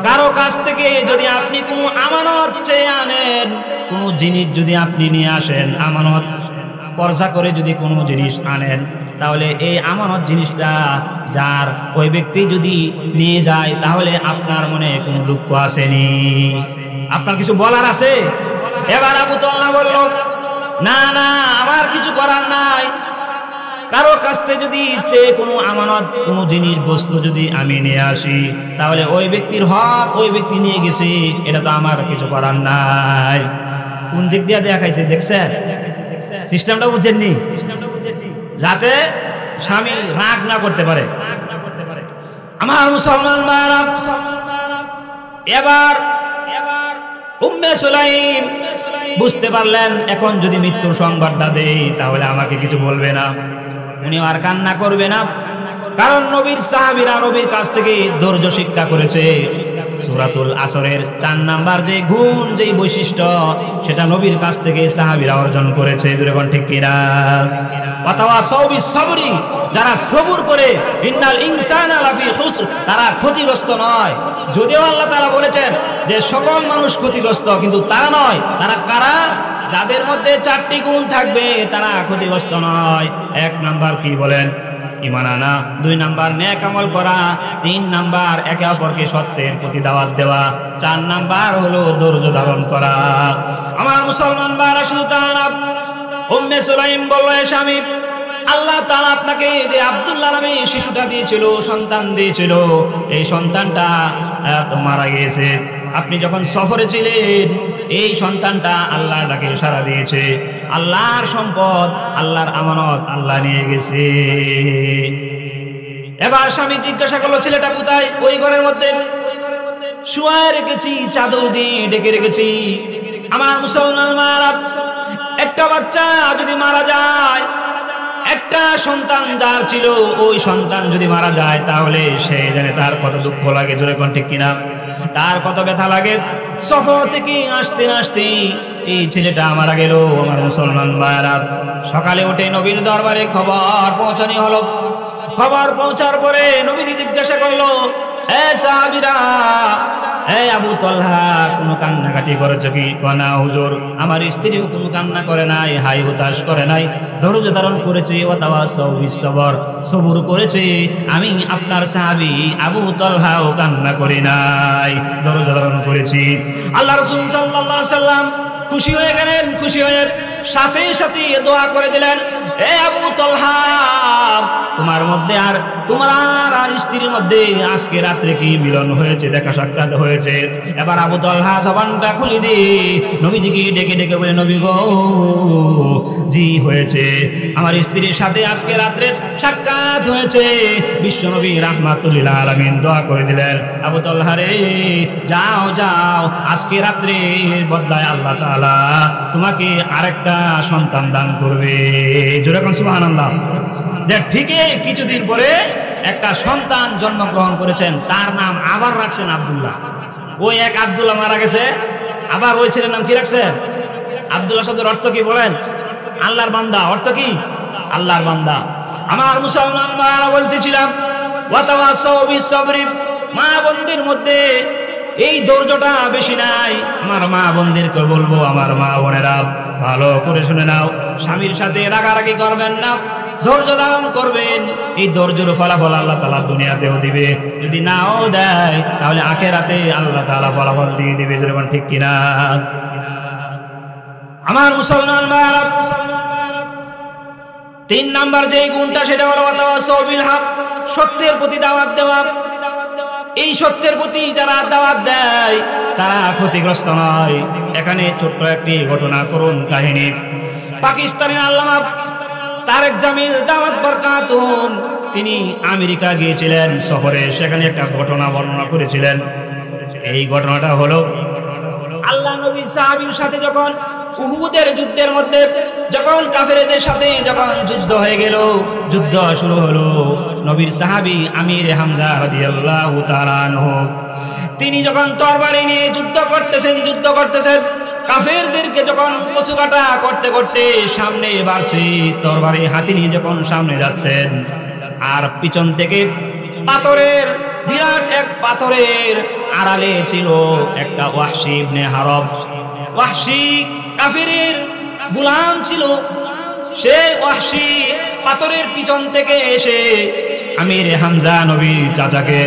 Speaker 1: কারো কাছ থেকে যদি আপনি কোনো আমানত চেয়ে আনেন, কোনো জিনিস যদি আপনি নিয়ে আসেন, আমানত পরজা করে যদি কোনো জিনিস আনেন, তাহলে এই আমানত জিনিসটা যার, ওই ব্যক্তি যদি নিয়ে যায়, তাহলে আপনার মনে কোনো দুঃখ আসেনি, আপনার কিছু বলার আছে? এবার আবু তলহা বলল, না না, আমার কিছু করার নাই। কারো কাছ থেকে যদি চেয়ে কোনো আমানত, কোনো জিনিস, বস্তু যদি আমি নিয়ে আসি, তাহলে ওই ব্যক্তির হক ওই ব্যক্তি নিয়ে গেছে, এটা তো আমার কিছু করার নাই। কোন দিক দিয়ে দেখাইছে দেখছেন? সিস্টেমটা বুঝেননি? যাতে স্বামী রাগ না করতে পারে। আমার মুসলমান ভাইরা, এবার উম্মে সুলাইম বুঝতে পারলেন এখন যদি মৃত্যুর সংবাদটা দেই তাহলে আমাকে কিছু বলবে না, উনি আর কান্না করবে না, কারণ নবীর সাহাবীরা নবীর কাছ থেকে ধৈর্য শিক্ষা করেছে। সূরাতুল আসরের 4 নাম্বার যে গুণ, যেই বৈশিষ্ট্য, সেটা নবীর কাছ থেকে সাহাবীরা অর্জন করেছে। যখন ঠিক কিনা? ওয়াতাওয়াসাউ বিস-সাবরি, যারা সবুর করে, ইন্নাল ইনসানা লাফি খুসর, তারা ক্ষতিগ্রস্ত নয়। যদিও আল্লাহ তাআলা বলেছেন যে সকল মানুষ ক্ষতিগ্রস্ত, কিন্তু তারা নয়। তারা কারা? যাদের মধ্যে 4টি গুণ থাকবে তারা ক্ষতিগ্রস্ত নয়। 1 নাম্বার কি বলেন? ঈমান আনা। 2 নাম্বার নেক আমল করা। 3 নাম্বার একে অপরকে সত্যের প্রতি দাওয়াত দেওয়া। 4 নাম্বার হলো ধৈর্য ধারণ করা। আমার মুসলমান ভাইরা, শুধু তা না, উম্মে সুলাইম বলল, হে স্বামী, আল্লাহ তাআলা আপনাকে যে আব্দুল্লাহ নামে শিশুটা দিয়েছিল, সন্তান দিয়েছিল, এই সন্তানটা তো মারা গিয়েছে। আপনি যখন সফরে ছিলেন এই সন্তানটা আল্লাহর ডাকে সাড়া দিয়েছে। আল্লাহর সম্পদ, আল্লাহর আমানত আল্লাহ নিয়ে গেছে। এবার স্বামী জিজ্ঞাসা করলো, ছেলেটা কোথায়? ওই ঘরের মধ্যে শুয়ায় রেখেছি, চাদর দিয়ে ঢেকে রেখেছি। আমার মুসলমান মারা, একটা বাচ্চা যদি মারা যায়, একটা সন্তান যার ছিল, ওই সন্তান যদি মারা যায় তাহলে সে জানে তার কত দুঃখ লাগে। জোরে কোন ঠিক কিনা? তার কত ব্যথা লাগে। সফর থেকে আসতে আসতে এই ছেলেটা মারা গেল। আমার মুসলমান ভাইরা, সকালে উঠে নবীর দরবারে খবর পৌঁছানো হলো। খবর পৌঁছার পরে নবীজি জিজ্ঞাসা করলো, হে সাহাবীরা, হে আবু তালহা, কোনো কান্নাকাটি করেছো কি? না হুজুর, আমার স্ত্রীও কোনো কান্না করে নাই, হাই হুতাশ করে নাই, ধৈর্য ধারণ করেছে, ওয়াতাওয়াসাউ বিস-সাবর, সবুর করেছে। আমি আপনার সাহাবী আবু তালহাও কান্না করি নাই, ধৈর্য ধারণ করেছি। আল্লাহ রাসূল সাল্লাল্লাহু আলাইহি সাল্লাম খুশি হয়ে গেলেন। খুশি হয়ে সাথে সাথে দোয়া করে দিলেন, হে আবু তালহা, তোমার মধ্যে আর তোমার আর স্ত্রীর মধ্যে আজকে রাত্রে কি মিলন হয়েছে, দেখা সাক্ষাৎ হয়েছে। এবার আবু তালহা জবানটা খুলে দিয়ে নবীজিকে ডেকে ডেকে বলে, নবী গো, জি হয়েছে, আমার স্ত্রীর সাথে আজকে রাত্রে সাক্ষাৎ হয়েছে। বিশ্ব নবী রাহমাতুল লিল আলামিন দোয়া করে দিলেন, আবু তালহা রে, যাও যাও, আজকে রাত্রে বদলায় আল্লাহ তাআলা তোমাকে আরেকটা সন্তান দান করবে। জোরে কোন সুবহানাল্লাহ। যে ঠিকই কিছুদিন পরে একটা সন্তান জন্মগ্রহণ করেছেন, তার নাম আবার রাখছেন আব্দুল্লাহ। ওই এক আব্দুল্লাহ মারা গেছে, আবার ওই ছেলের নাম কি রাখছেন? আব্দুল্লাহ শব্দের অর্থ কি বলেন? আল্লাহর বান্দা। অর্থ কি? আল্লাহর বান্দা। আমার মুসলমান ভাইরা, বলতেছিলাম, ওয়াতাওয়াসাউ বিস-সাবরি, মা বোনদের মধ্যে এই ধৈর্যটা বেশি নাই। আমার মা বোনদেরকে বলবো, আমার মা বোনেরা, ভালো করে শুনে নাও, স্বামীর সাথে রাগারাগি করবেন না, ধৈর্য ধারণ করবেন। এই ধৈর্যের ফলাফল আল্লাহ তাআলা দুনিয়াতেও দিবে, যদি নাও দেয় তাহলে আখিরাতে আল্লাহ তাআলা ফলাফল দিয়ে দিবে। যেমন ঠিক কিনা? আমার মুসলমান ভাইরা, 3 নাম্বার যে গুণটা, সেটা হলো ওয়াতাওয়াসাউ বিল হক, সত্যের প্রতি দাওয়াত দেওয়া। এই সত্যের প্রতি যারা দাওয়াত দেয় তারা ক্ষতিগ্রস্ত নয়। এখানে ছোট্ট একটি ঘটনা, করুন কাহিনী। পাকিস্তানের আল্লামা তারেক জামিল দামাত বরকাতুহুম, তিনি আমেরিকা গিয়েছিলেন সফরে, সেখানে একটা ঘটনা বর্ণনা করেছিলেন। এই ঘটনাটা হলো, আল্লাহ নবীর সাহাবীর সাথে যখন উহুদের যুদ্ধের মধ্যে যখন কাফেরদের সাথে যখন যুদ্ধ হয়ে গেল, যুদ্ধ শুরু হলো, নবীর সাহাবী আমির হামজা রাদিয়াল্লাহু তাআলা আনহু, তিনি যখন তরবারি নিয়ে যুদ্ধ করতেছেন, কাফেরদেরকে যখন কচুকাটা করতে করতে সামনে বাড়ছে, তরবারি হাতে নিয়ে যখন সামনে যাচ্ছেন, আর পিছন থেকে পাথরের, বিরাট এক পাথরের আড়ালে ছিল একটা ওয়াহশী ইবনে হারব। ওয়াহশী কাফেরের গোলাম ছিল। সে ওয়াহশী পাথরের পিছন থেকে এসে আমির হামজা, নবীর চাচাকে,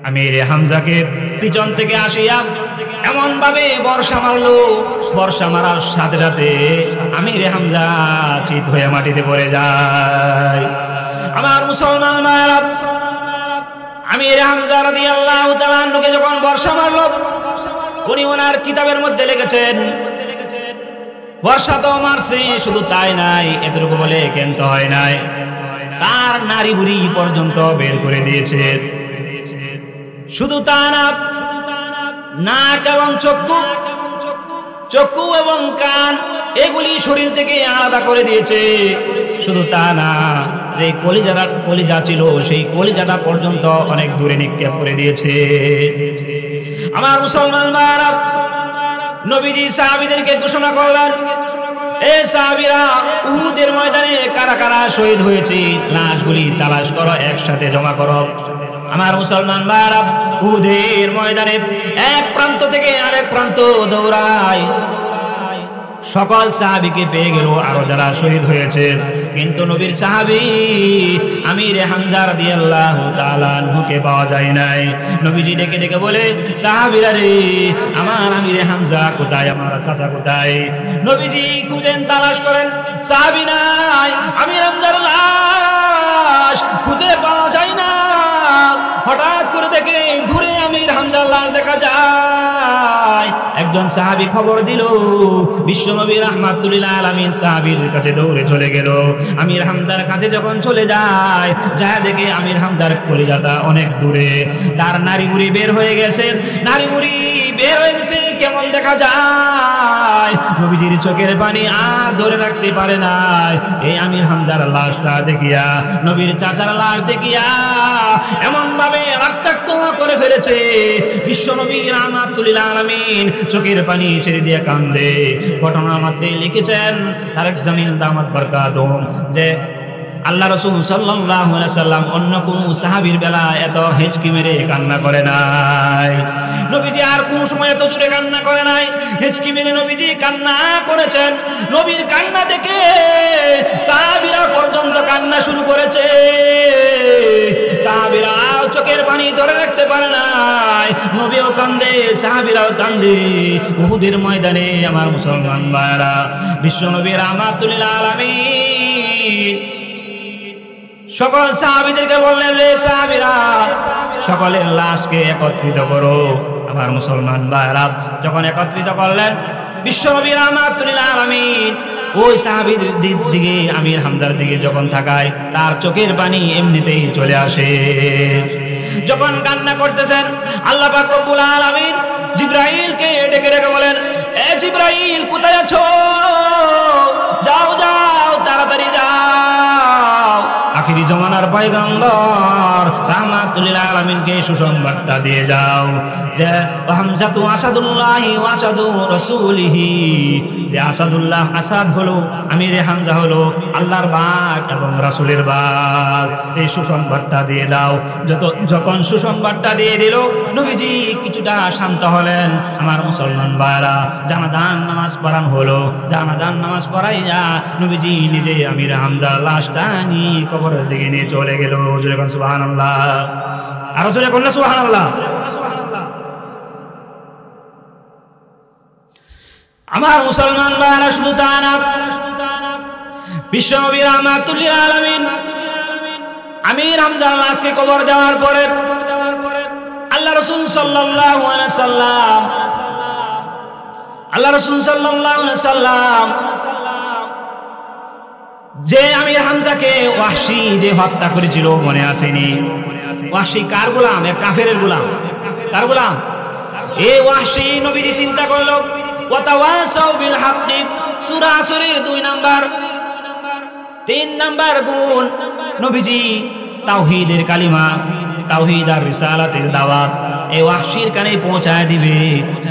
Speaker 1: আমির হামজাকে পিছন থেকে আসিয়া এমন ভাবে বর্ষা মারলো, বর্ষা মারার সাথে সাথে আমির হামজা চিত হয়ে মাটিতে পড়ে যায়। আমার মুসলমান ভাইরা, আমির হামজা রাদিয়াল্লাহু তাআলা আনহুকে যখন বর্ষা মারলো, উনি ওনার কিতাবের মধ্যে লিখেছেন, বর্ষা তো মারছে, শুধু তাই নাই, এতটুকু বলে ক্ষান্ত হয় নাই, তার নারী বুড়ি পর্যন্ত বের করে দিয়েছে। শুধু তা না, নাক এবং চক্ষু এবং কান এগুলি শরীর থেকে আলাদা করে দিয়েছে। শুধু তা না, যে কলিজা ছিল সেই কলিজাটা পর্যন্ত অনেক দূরে নিক্ষেপ করে দিয়েছে। আমার মুসলমান ভাইরা, নবীজি সাহাবীদেরকে ঘোষণা করলেন, এ সাহাবীরা, উহুদের ময়দানে কারা কারা শহীদ হয়েছে লাশগুলি তালাশ করো, একসাথে জমা করো। আমার মুসলমান ভাইরা, উহুদের ময়দানে এক প্রান্ত থেকে আরেক প্রান্ত দৌড়ায়, সকল সাহাবীকে পেয়ে গেল আরো যারা শহীদ হয়েছে, কিন্তু নবীর সাহাবী আমির হামজা রাদিয়াল্লাহু তাআলা আনহুকে পাওয়া যায় নাই। নবীজি ডেকে ডেকে বলে, সাহাবীরা রে, আমার আমির হামজা কোথায়, আমার চাচা কোথায়? নবীজি খুঁজেন, তালাশ করেন, সাহাবী নাই, আমির হামজার লাশ খুঁজে পাওয়া যায় না। হঠাৎ করে দেখে দূরে আমির হামজার লাশ দেখা যায়। একজন সাহাবী খবর দিল, বিশ্বনবী রাহমাতুল লিল আলামিন সাহাবীর কাছে দৌড়ে চলে গেল। আমির হামজার কাছে যখন চলে যায়, যা দেখে আমির হামজার কলিজাটা অনেক দূরে, তার নাড়িভুঁড়ি বের হয়ে গেছে। নাড়িভুঁড়ি বের হয়ে গেছে, কেমন দেখা যায়, নবীজির চোখের পানি আর ধরে রাখতে পারে না। এই আমির হামজার লাশটা দেখিয়া, নবীর চাচার লাশ দেখিয়া এমন ভাবে রক্তাক্ত করে ফেলেছে, বিশ্বনবী রাহমাতুল লিল আলামিন চোখের পানি ছেড়ে দিয়ে কান্দে। ঘটনার মধ্যে লিখেছেন তারেক জামিল দামাত বরকাতুহু যে আল্লাহ রাসূল সাল্লাল্লাহু আলাইহি সাল্লাম অন্য কোন সাহাবীর বেলা এত হেঁচকি মেরে কান্না করে নাই। নবীজি আর কোন সময় এত জোরে কান্না করে নাই, হেঁচকি মেরে নবীজি কান্না করেছেন। নবীর কান্না দেখে সাহাবীরা পর্যন্ত কান্না শুরু করেছে। সাহাবীরা চোখের পানি ধরে রাখতে পারে নাই, নবীও কান্দে, সাহাবীরাও কান্দে। উহুদের ময়দানে আমার মুসলমান ভাইরা, বিশ্বনবী রাহমাতুল লিল আলামিন সকল সাহাবীদেরকে বললেন, রে সাহাবীরা, সকলের লাশকে একত্রিত করো। আমার মুসলমান ভাইরা যখন একত্রিত করলেন, বিশ্বনবী রাহমাতুল লিল আলামিন ওই সাহাবীর দিকে, আমির হামজার দিকে যখন তাকায়, তার চোখের পানি এমনিতেই চলে আসে। যখন কান্না করতেছেন, আল্লাহ পাক রব্বুল আলামিন জিবরাইলকে ডেকে ডেকে বলেন, এ জিবরাইল, কোথায় আছো? যাও যাও, তাড়াতাড়ি যাও, আখিরি জমানার পয়গম্বর রাহমাতুল লিল আলামিনকে সুসংবাদটা দিয়ে যাও যে হামজাতু আসাদুল্লাহি ওয়া আসাদু রাসূলিহি, যে আসাদুল্লাহ, আসাদ হলো, আমিরে হামজা হলো আল্লাহর বাগ এবং রাসূলের বাগ। এই সুসংবাদটা দিয়ে দাও। যখন সুসংবাদটা দিয়ে দিল, নবীজি কিছুটা শান্ত হলেন। আমার মুসলমান ভাইরা, জানাজান নামাজ পড়ানো হলো। জানাজান নামাজ পড়াইয়া নবীজি নিজে আমিরে হামজা লাশটা নিয়ে কবরের দিকে নিয়ে চলে গেল। সুবহানাল্লাহ, আরো জোরে বলুন সুবহানাল্লাহ। আমার মুসলমান ভাইরা, শুধু তা না, বিশ্বনবী রাহমাতুল লিল আলামিন আমির হামজার লাশকে কবর দেওয়ার পরে আল্লাহ রাসূল সাল্লাল্লাহু আলাইহি সাল্লাম যে আমির হামজাকে ওয়াহশী যে হত্যা করেছিল, মনে আসেনি? ওয়াহশী কার গোলাম? এক কাফেরের গোলাম। কার গোলাম? এই ওয়াহশী নবীজি চিন্তা করলো, ওয়াতাওয়াসাউ বিল হাক্কি, সূরা আসরের 2 নাম্বার 3 নাম্বার গুণ, নবীজি তাওহীদের কালিমা, তাওহীদ আর রিসালাতের দাওয়াত এই ওয়াহশীর কানে পৌঁছায় দিবে।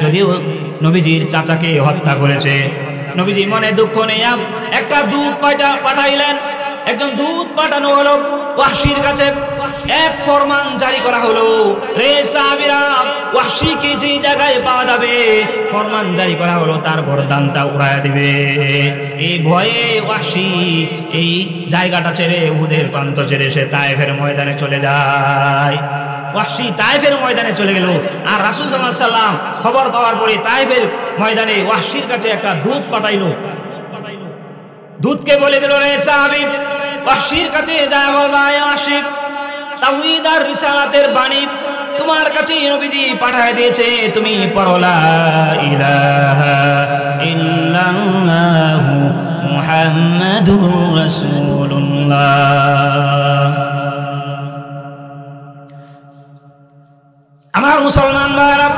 Speaker 1: যদিও নবীজির চাচাকে হত্যা করেছে, নবীজি মনে দুঃখ নিয়ে একটা দূত পাঠাইলেন। একজন দূত পাঠানো হলো ওয়াহশীর কাছে। এক ফরমান জারি করা হলো, রে সাহাবীরা, ওয়াহশীকে যে জায়গায় পাওয়া যাবে, ফরমান জারি করা হলো, তার গর্দানটা উড়ায়া দিবে। এই ভয়ে ওয়াহশী এই জায়গাটা ছেড়ে, উহুদের প্রান্ত ছেড়ে সে তায়েফের ময়দানে চলে যায়। ওয়াহশী তায়েফের ময়দানে চলে গেল। আর রাসূল সাল্লাল্লাহু আলাইহি সাল্লাম খবর পাওয়ার পরে তায়েফের ময়দানে ওয়াহশীর কাছে একটা দূত পাঠাইলো। দূতকে বলে দিল, রে সাহাবী, ওয়াহশীর কাছে যা বলবা, ওয়াহশী তাওহীদ আর রিসালাতের বাণী তোমার কাছে নবীজি পাঠিয়ে দিয়েছে, তুমি পড়ো লা ইলাহা ইল্লাল্লাহু মুহাম্মাদুর রাসূলুল্লাহ। মুসলমান ভাইরা,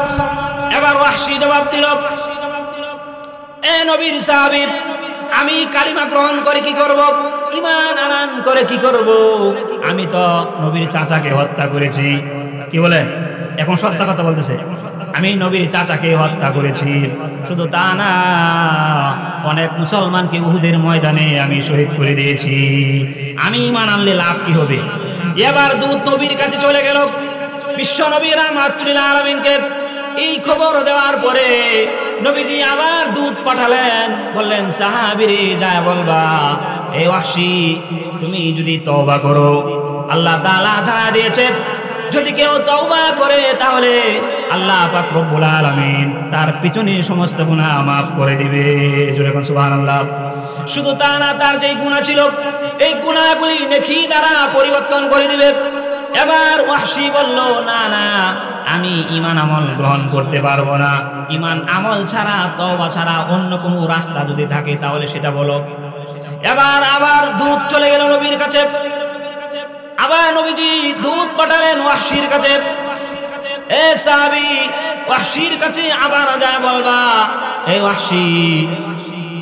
Speaker 1: এবার ওয়াহশী জবাব দিল, এ নবীর সাহাবী, আমি কালিমা গ্রহণ করে কি করব, ঈমান আনয়ন করে কি করব? আমি তো নবীর চাচাকে হত্যা করেছি। কি বলেন? এখন সত্য কথা বলতেছে, আমি নবীর চাচাকে হত্যা করেছি। শুধু তা না, অনেক মুসলমানকে উহুদের ময়দানে আমি শহীদ করে দিয়েছি। আমি ঈমান আনলে লাভ কি হবে? এবার দূত নবীর কাছে চলে গেল। বিশ্ব নবী রাহমাতুল লিল আলামিনকে এই খবর দেওয়ার পরে নবীজি আবার দূত পাঠালেন, বললেন, সাহাবীরে যায় বলবা, এ ওয়াহশী, তুমি যদি তওবা করো, আল্লাহ তাআলা জানা দিয়েছে, যদি কেউ তওবা করে তাহলে আল্লাহ পাক রব্বুল আলামিন তার পিছনে সমস্ত গুনাহ মাফ করে দিবে। জোরে কোন সুবহানাল্লাহ। শুধু তা না, তার যেই গুনাহ ছিল এই গুনাহগুলি নেকি দ্বারা পরিবর্তন করে দিবে। এবার ওয়াহশী বলল, না না, আমি ঈমান আমল গ্রহণ করতে পারবো না। ঈমান আমল ছাড়া, তওবা ছাড়া অন্য কোনো রাস্তা যদি থাকে তাহলে সেটা বলো। এবার আবার দূত চলে গেল নবীর কাছে। আবার নবীজি দূত পাঠালেন ওয়াহশীর কাছে, এ সাহাবী, ওয়াহশীর কাছে আবার যায় বলবা, এই ওয়াহশী,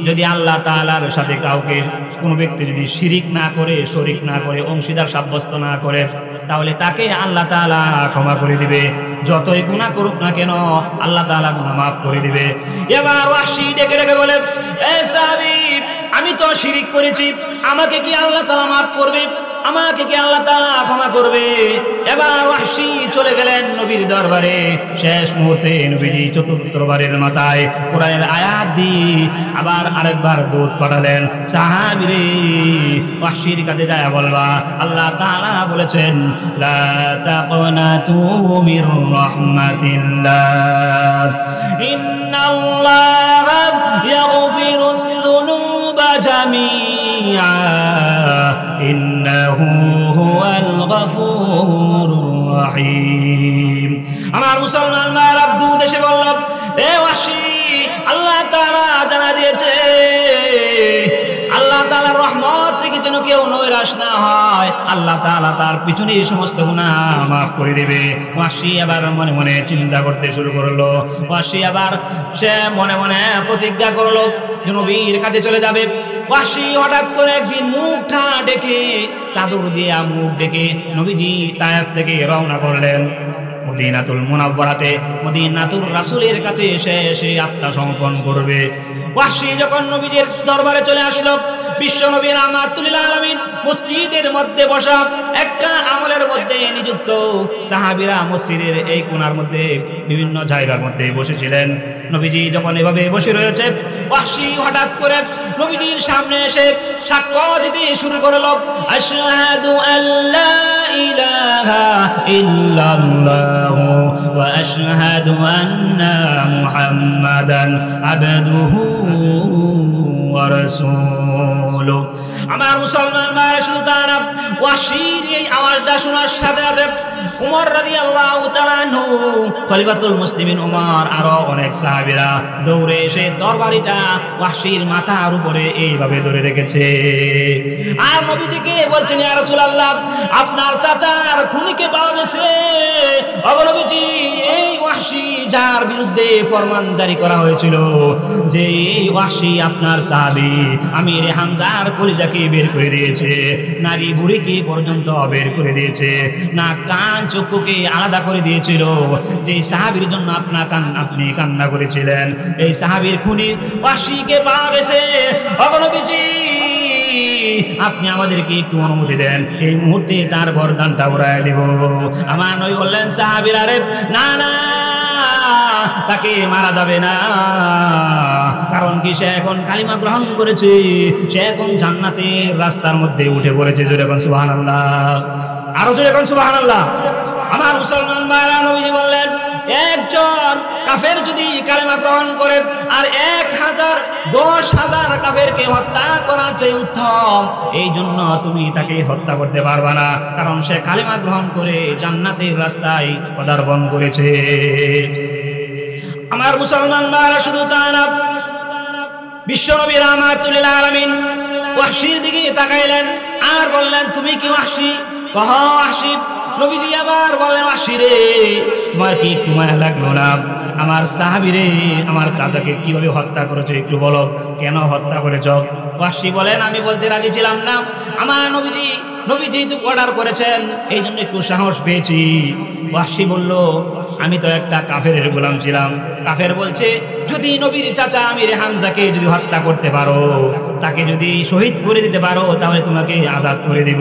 Speaker 1: যদি আল্লাহ তাআলার সাথে কাউকে কোনো ব্যক্তি যদি শিরিক না করে, শরীক না করে, অংশীদার সাব্যস্ত না করে, তাহলে তাকে আল্লাহ তাআলা ক্ষমা করে দিবে। যতই গুনাহ করুক না কেন আল্লাহ তাআলা গুনাহ মাফ করে দিবে। এবার ওয়াহশী ডেকে ডেকে বলে, এ সাহাবী, আমি তো শিরিক করেছি, আমাকে কি আল্লাহ তাআলা মাফ করবে? আমাকে কি আল্লাহ তাআলা ক্ষমা করবে? এবার ওয়াহশী চলে গেলেন নবীর দরবারে। শেষ মুহূর্তে নবীজি চতুর্থবারের মাথায় কোরআনের আয়াত দিয়ে আবার আরেকবার দূত পাঠালেন, সাহাবীরে, ওয়াহশীর কাছে যায় বলবা, আল্লাহ তাআলা বলেছেন, লা তাকনাতু মির রাহমাতিল্লাহ, ইন্নাল্লাহা ইয়াগফিরুয যুনুবা জামিআ, ইন্নাহু হুয়াল গফুরুর রহিম। আমার মুসলমান ভাইরা, দূত এসে বলল, এ ওয়াহশী, আল্লাহ তাআলা জানা দিয়েছে, আল্লাহ তাআলার রহমত থেকে যেন কেউ নৈরাশ না হয়, আল্লাহ তাআলা তার পিছনে সমস্ত গুনাহ মাফ করে দেবে। ওয়াহশী আবার মনে মনে চিন্তা করতে শুরু করলো। ওয়াহশী আবার সে মনে মনে প্রতিজ্ঞা করলো যে নবীর কাছে চলে যাবে। ওয়াহশী হঠাৎ করে একদিন মুখটা ডেকে, চাদর দিয়ে মুখ ডেকে নবীজি তায়েফ থেকে রওনা করলেন মদিনাতুল মুনাওয়ারাতে, মদিনাতুর রাসূলের কাছে এসে আত্মসমর্পণ করবে। ওয়াহশী যখন নবীজির দরবারে চলে আসলো, বিশ্ব নবী রাহমাতুল লিল আলামিন মসজিদের মধ্যে বসা, একটা আমলের মধ্যে নিযুক্ত। সাহাবীরা মসজিদের এই কোণার মধ্যে বিভিন্ন জায়গার মধ্যে বসেছিলেন। নবীজি যখন এভাবে বসে রয়েছে, ওয়াহশী হঠাৎ করে নবীজির সামনে এসে সাক্ষ্য দিতে শুরু করলো, আশহাদু আল্লা ইলাহা ইল্লাল্লাহু ওয়া আশহাদু আন্না মুহাম্মাদান আবদুহু ওয়া রাসূলুহু। আমার মুসলমান ভাইরা, শুধু তা না, ওয়াহশীর এই আওয়াজটা শোনার সাথে সাথে উমর রাদিয়াল্লাহু তাআলা আনহু, খলিফাতুল মুসলিমিন উমর, আরো অনেক সাহাবীরা দৌড়ে এসে তরবারিটা ওয়াহশীর মাথার উপরে এইভাবে ধরে রেখেছে। আর নবীজিকে বলছেন, ইয়া রাসূলুল্লাহ, আপনার চাচার খুনিকে পাওয়া গেছে। ও নবীজি, এই ওয়াহশী যার বিরুদ্ধে ফরমান জারি করা হয়েছিল, যে এই ওয়াহশী আপনার সাহাবী, আমির হামজার কলিজাকে বের করে দিয়েছে, নারী বুড়িকে পর্যন্ত বের করে দিয়েছে, না কান চক্ষুকে আলাদা করে দিয়েছিল। যে সাহাবীর জন্য আপনি কান্না করেছিলেন, এই সাহাবীর খুনি ওয়াহশীকে পাওয়া গেছে। ও নবীজি, আপনি আমাদেরকে একটু অনুমতি দেন, এই মুহূর্তে তার গর্দানটা উড়ায় দেব। আমার নবী বললেন, সাহাবীরা রে, না না, তাকে মারা যাবে না। কারণ কি, সে এখন কালিমা গ্রহণ করেছে, সে এখন জান্নাতের রাস্তার মধ্যে উঠে পড়েছে। জোরে বলুন সুবহানাল্লাহ, আরো জোরে বলুন সুবহানাল্লাহ। আমার মুসলমান ভাইরা, নবীজি বললেন, একজন কাফের যদি কালেমা গ্রহণ করে আর 10,000 কাফেরকে হত্যা করার চেয়ে উত্তম। এই জন্য তুমি তাকে হত্যা করতে পারবা না, কারণ সে কালেমা গ্রহণ করে জান্নাতের রাস্তায় পদার্পণ করেছে। আমার মুসলমান ভাইরা, শুধু তা না, বিশ্ব নবী রাহমাতুল লিল আলামিন ওয়াহশীর দিকে তাকাইলেন আর বললেন, তুমি কি ওয়াহশী? কহ ওয়াহশী, নবীজি আবার বলেন ওয়াহশী রে তোমার কি একটু মায়া লাগলো না আমার সাহাবী রে আমার চাচাকে কিভাবে হত্যা করেছো একটু বলো কেন হত্যা করেছো ওয়াহশী বলেন আমি বলতে রাজি ছিলাম না আমার নবী যেহেতু অর্ডার করেছেন এই জন্য একটু সাহস পেয়েছি ওয়াহশী বলল আমি তো একটা কাফেরের গোলাম ছিলাম কাফের বলছে যদি নবীর চাচা আমির হামজাকে যদি হত্যা করতে পারো তাকে যদি শহীদ করে দিতে পারো তাহলে তোমাকে আজাদ করে দিব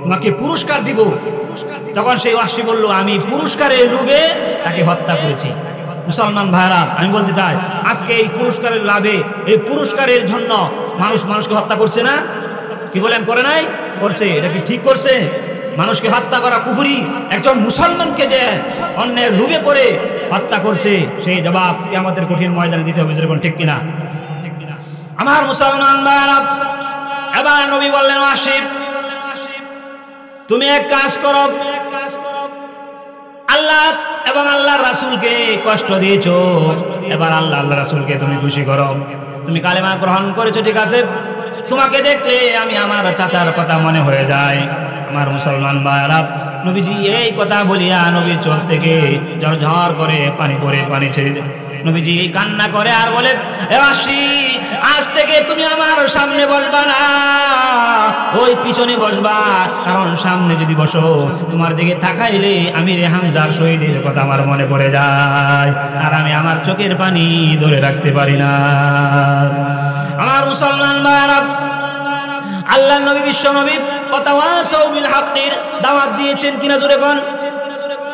Speaker 1: তোমাকে পুরস্কার দিব তখন সেই ওয়াহশী বলল আমি পুরস্কারের লোভে তাকে হত্যা করেছি মুসলমান ভাইরা আমি বলতে চাই আজকে এই পুরস্কারের লাভে এই পুরস্কারের জন্য মানুষকে হত্যা করছে না কি বলেন করে নাই করছে এটা কি ঠিক করছে মানুষকে হত্যা করা কুফরি একজন মুসলমানকে যে অন্যের লোভে পড়ে হত্যা করছে সেই জবাব কিয়ামতের কঠিন ময়দানে দিতে হবে যেরকম ঠিক কিনা আমার মুসলমান ভাইরা এবার নবী বললেন ওয়াহশী তুমি এক কাজ করো আল্লাহ এবং আল্লাহর রাসূলকে কষ্ট দিয়েছো এবার আল্লাহ রাসূলকে তুমি খুশি করো তুমি কালেমা গ্রহণ করেছো ঠিক আছে তোমাকে দেখলে আমি আমার চাচার কথা মনে হয়ে যায় আমার মুসলমান ভাইরা নবীজি এই কথা বলিয়া নবীর চোখ থেকে ঝরঝর করে পানি ছেড়ে নবীজি কান্না করে আর বলে এ ওয়াহশী আজ থেকে তুমি আমার সামনে বসবা না ওই পিছনে বসবা কারণ সামনে যদি বসো তোমার দিকে তাকাইলে আমির হামজার শহীদের কথা আমার মনে পড়ে যায় আর আমি আমার চোখের পানি ধরে রাখতে পারি না আমার মুসলমান ভাইরা আল্লাহ নবী বিশ্ব নবী ওয়াতাওয়াসাউ বিল হাক্কির দাওয়াত দিয়েছেন কিনা জোরে কোন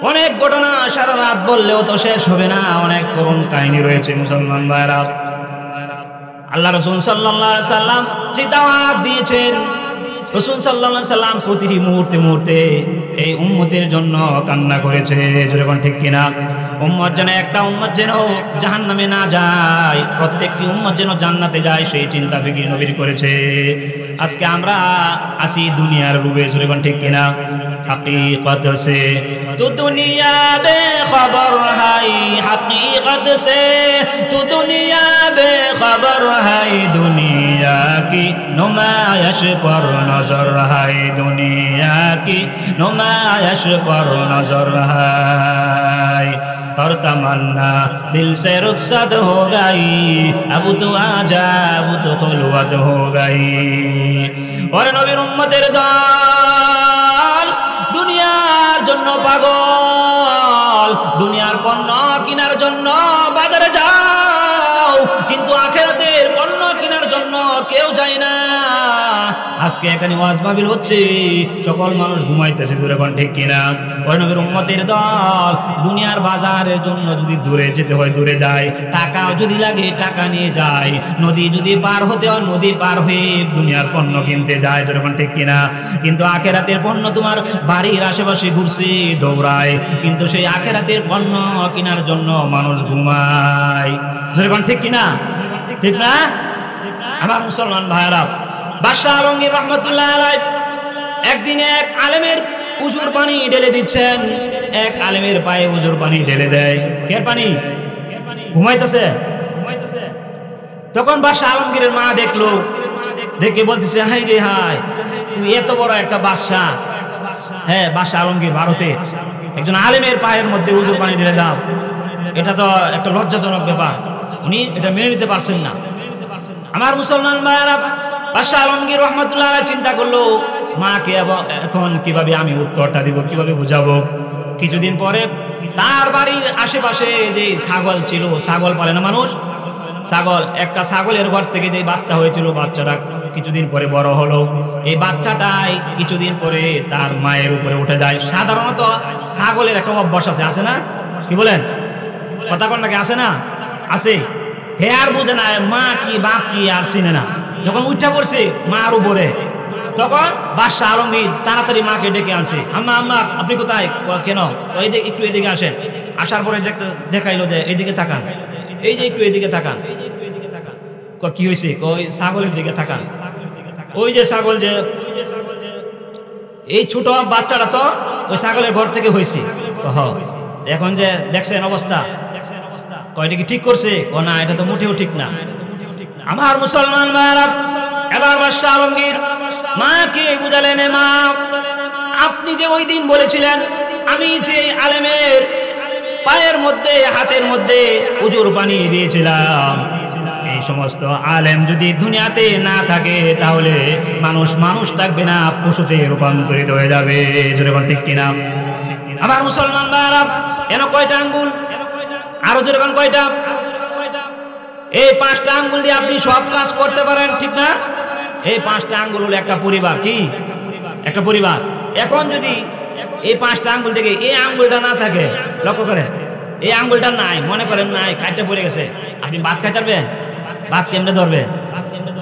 Speaker 1: অনেক ঘটনা সারা রাত বললেও তো শেষ হবে না অনেক করুণ কাহিনী রয়েছে মুসলমান ভাইরা আল্লাহ রাসূল সাল্লাল্লাহু আলাইহি সাল্লাম যে দাওয়াত দিয়েছেন রাসূল সাল্লাল্লাহু আলাইহি সাল্লাম প্রতিটি মুহূর্তে এই উম্মতের জন্য কান্না করেছে জোরে কোন ঠিক কিনা উম্মত যেন একটা উম্মত যেন জাহান্নামে না যায় প্রত্যেকটি উম্মত যেন জান্নাতে যায় সেই চিন্তা ফিকির নবীর করেছে আজকে আমরা আছি দুনিয়ার রূপে জোরে কোন ঠিক কিনা हकीकत से तू दुनिया बेखबर है हकीकत से तू दुनिया बेखबर है दुनिया की नुमाइश पर नजर है दुनिया की नुमाइश पर नजर है और तमन्ना दिल से रुखसत हो गई अब तो आजा अब तो खुलवत हो गई और नबीर उम्मतेर दल দুনিয়ার জন্য পাগল দুনিয়ার পণ্য কেনার জন্য বাজারে যাও কিন্তু আখিরাতের পণ্য কেনার জন্য কেউ যায় না আজকে এখানে ওয়াজ মাহফিল হচ্ছে সকল মানুষ ঘুমাইতেছে দূরে কোন ঠিক কিনা ওই নবীর উম্মতের দল দুনিয়ার বাজারের জন্য যদি দূরে যেতে হয় দূরে যায় টাকা যদি লাগে টাকা নিয়ে যায় নদী যদি পার হতে হয় নদী পার হয়ে দুনিয়ার পণ্য কিনতে যায় দূরে কোন ঠিক কিনা কিন্তু আখিরাতের পণ্য তোমার বাড়ির আশেপাশে ঘুরছে দৌড়ায় কিন্তু সেই আখিরাতের পণ্য কেনার জন্য মানুষ ঘুমায় দূরে কোন ঠিক কিনা ঠিক না আমার মুসলমান ভাইরা বাদশাহ আলমগীর রহমতুল্লাহ আলাইহি একদিন এক আলেমের উজুর পানি ঢেলে দিচ্ছেন এক আলেমের পায়ে উজুর পানি ঢেলে দেয় কে পানি ঘুমাইতেছে তখন বাদশাহ আলমগীরের মা দেখলো দেখে বলতেছে হাই রে হাই তুই এত বড় একটা বাদশাহ হ্যাঁ বাদশাহ আলমগীর ভারতে একজন আলেমের পায়ের মধ্যে উজুর পানি ঢেলে দাও এটা তো একটা লজ্জাজনক ব্যাপার উনি এটা মেনে নিতে পারছেন না আমার মুসলমান ভাইরা বাদশাহ আলমগীর রহমতুল্লাহ আলাইহি চিন্তা করলো মাকে এখন কিভাবে আমি উত্তরটা দিব কিভাবে বুঝাবো কিছুদিন পরে তার বাড়ির আশেপাশে যে ছাগল ছিল ছাগল পালে না মানুষ ছাগল একটা ছাগলের ঘর থেকে যে বাচ্চা হয়েছিল বাচ্চাটা কিছুদিন পরে বড় হলো এই বাচ্চাটাই কিছুদিন পরে তার মায়ের উপরে উঠে যায় সাধারণত ছাগলের একটা অভ্যাস আছে না কি বলেন কথা কোন নাকি আছে না আছে হে আর বুঝে না মা কি বাপ কি আর চিনে না যখন উঠা পড়ছে মার উপরে তখন বাদশাহ আলমগীর তাড়াতাড়ি মাকে ডেকে আনছে আম্মা আম্মা আপনি কোথায় কেন একটু এদিকে আসেন আসার পরে দেখাইলো যে এইদিকে তাকান এই যে একটু এদিকে তাকান কি হয়েছে ওই ছাগলের দিকে তাকান ওই যে ছাগল যে এই ছোট বাচ্চাটা তো ওই ছাগলের ঘর থেকে হয়েছে এখন যে দেখছেন অবস্থা কয়টা কি ঠিক করছে ও না এটা তো মোটেও ঠিক না আমার মুসলমান ভাইরা, এবার বাদশাহ আলমগীর মাকে বুঝালেন, মা আপনি যে ওই দিন বলেছিলেন আমি যে আলেমের পায়ের মধ্যে হাতের মধ্যে উজুর পানি দিয়েছিলাম, এই সমস্ত আলেম যদি দুনিয়াতে না থাকে তাহলে মানুষ থাকবে না, পশুতে রূপান্তরিত হয়ে যাবে। যেরকম ঠিক কিনা? আমার মুসলমান ভাইরা, এন কয়টা আঙ্গুল? আরো যেরকম কয়টা? এই 5টা আঙ্গুল দিয়ে আপনি সব কাজ করতে পারেন, ঠিক না? এই 5টা আঙ্গুল হলো একটা পরিবার। কি একটা পরিবার? এখন যদি এই 5টা আঙ্গুল থেকে এই আঙ্গুলটা না থাকে, লক্ষ্য করেন, এই আঙ্গুলটা নাই, মনে করেন নাই, কাটতে পড়ে গেছে, আপনি ভাত খাইতে পারবেন? ভাত কেমনে ধরবেন?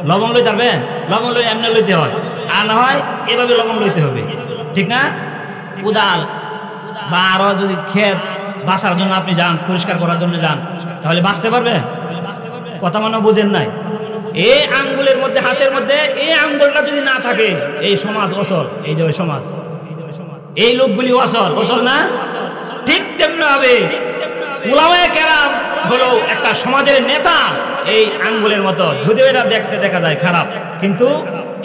Speaker 1: লবণ লইতে পারবেন? লবণ লই এমনি লইতে হয়, আর না হয় এভাবে লবণ লইতে হবে, ঠিক না? কোদাল বা আরো যদি ক্ষেত বাঁচার জন্য আপনি যান, পরিষ্কার করার জন্য যান, তাহলে বাঁচতে পারবেন? কথা মনে বুঝেন নাই? এই আঙ্গুলের মধ্যে, হাতের মধ্যে এই আঙ্গুলটা যদি না থাকে, এই সমাজ অচল। এই যে সমাজ, এই লোকগুলি অচল না? ঠিক তেমনি হবে উলামায়ে কেরাম হলো একটা সমাজের নেতা, এই আঙ্গুলের মতো। যদিও এটা দেখতে দেখা যায় খারাপ, কিন্তু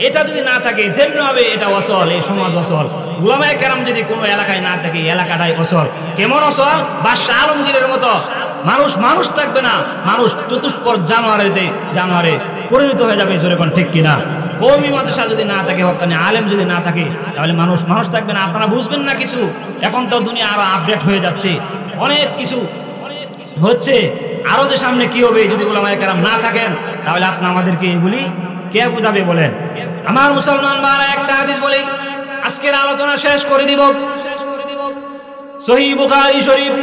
Speaker 1: এটা যদি না থাকে তেমনি হবে এটা অচল, এই সমাজ অচল। উলামায়ে কেরাম যদি কোনো এলাকায় না থাকে, এলাকাটাই অচল। কেমন অচল? বাদশাহ আলমগীরের মতো মানুষ থাকবে না, মানুষ চতুষ্পদ জানোয়ারে পরিণত হয়ে যাবে। যেরকম ঠিক কিনা? কওমি মাদ্রাসা যদি না থাকে, হক্কানি আলেম যদি না থাকে, তাহলে মানুষ থাকবে না। আপনারা বুঝবেন না কিছু। এখন তো দুনিয়া আরো আপডেট হয়ে যাচ্ছে, অনেক কিছু হচ্ছে। আরো যে সামনে কি হবে যদি উলামায়ে কেরাম না থাকেন, তাহলে আপনি আমাদেরকে এগুলি কে বুঝাবে বলেন? আমার মুসলমান ভাইরা, একটা হাদিস বলি, আজকের আলোচনা শেষ করে দিব। সহিহ বুখারী শরীফ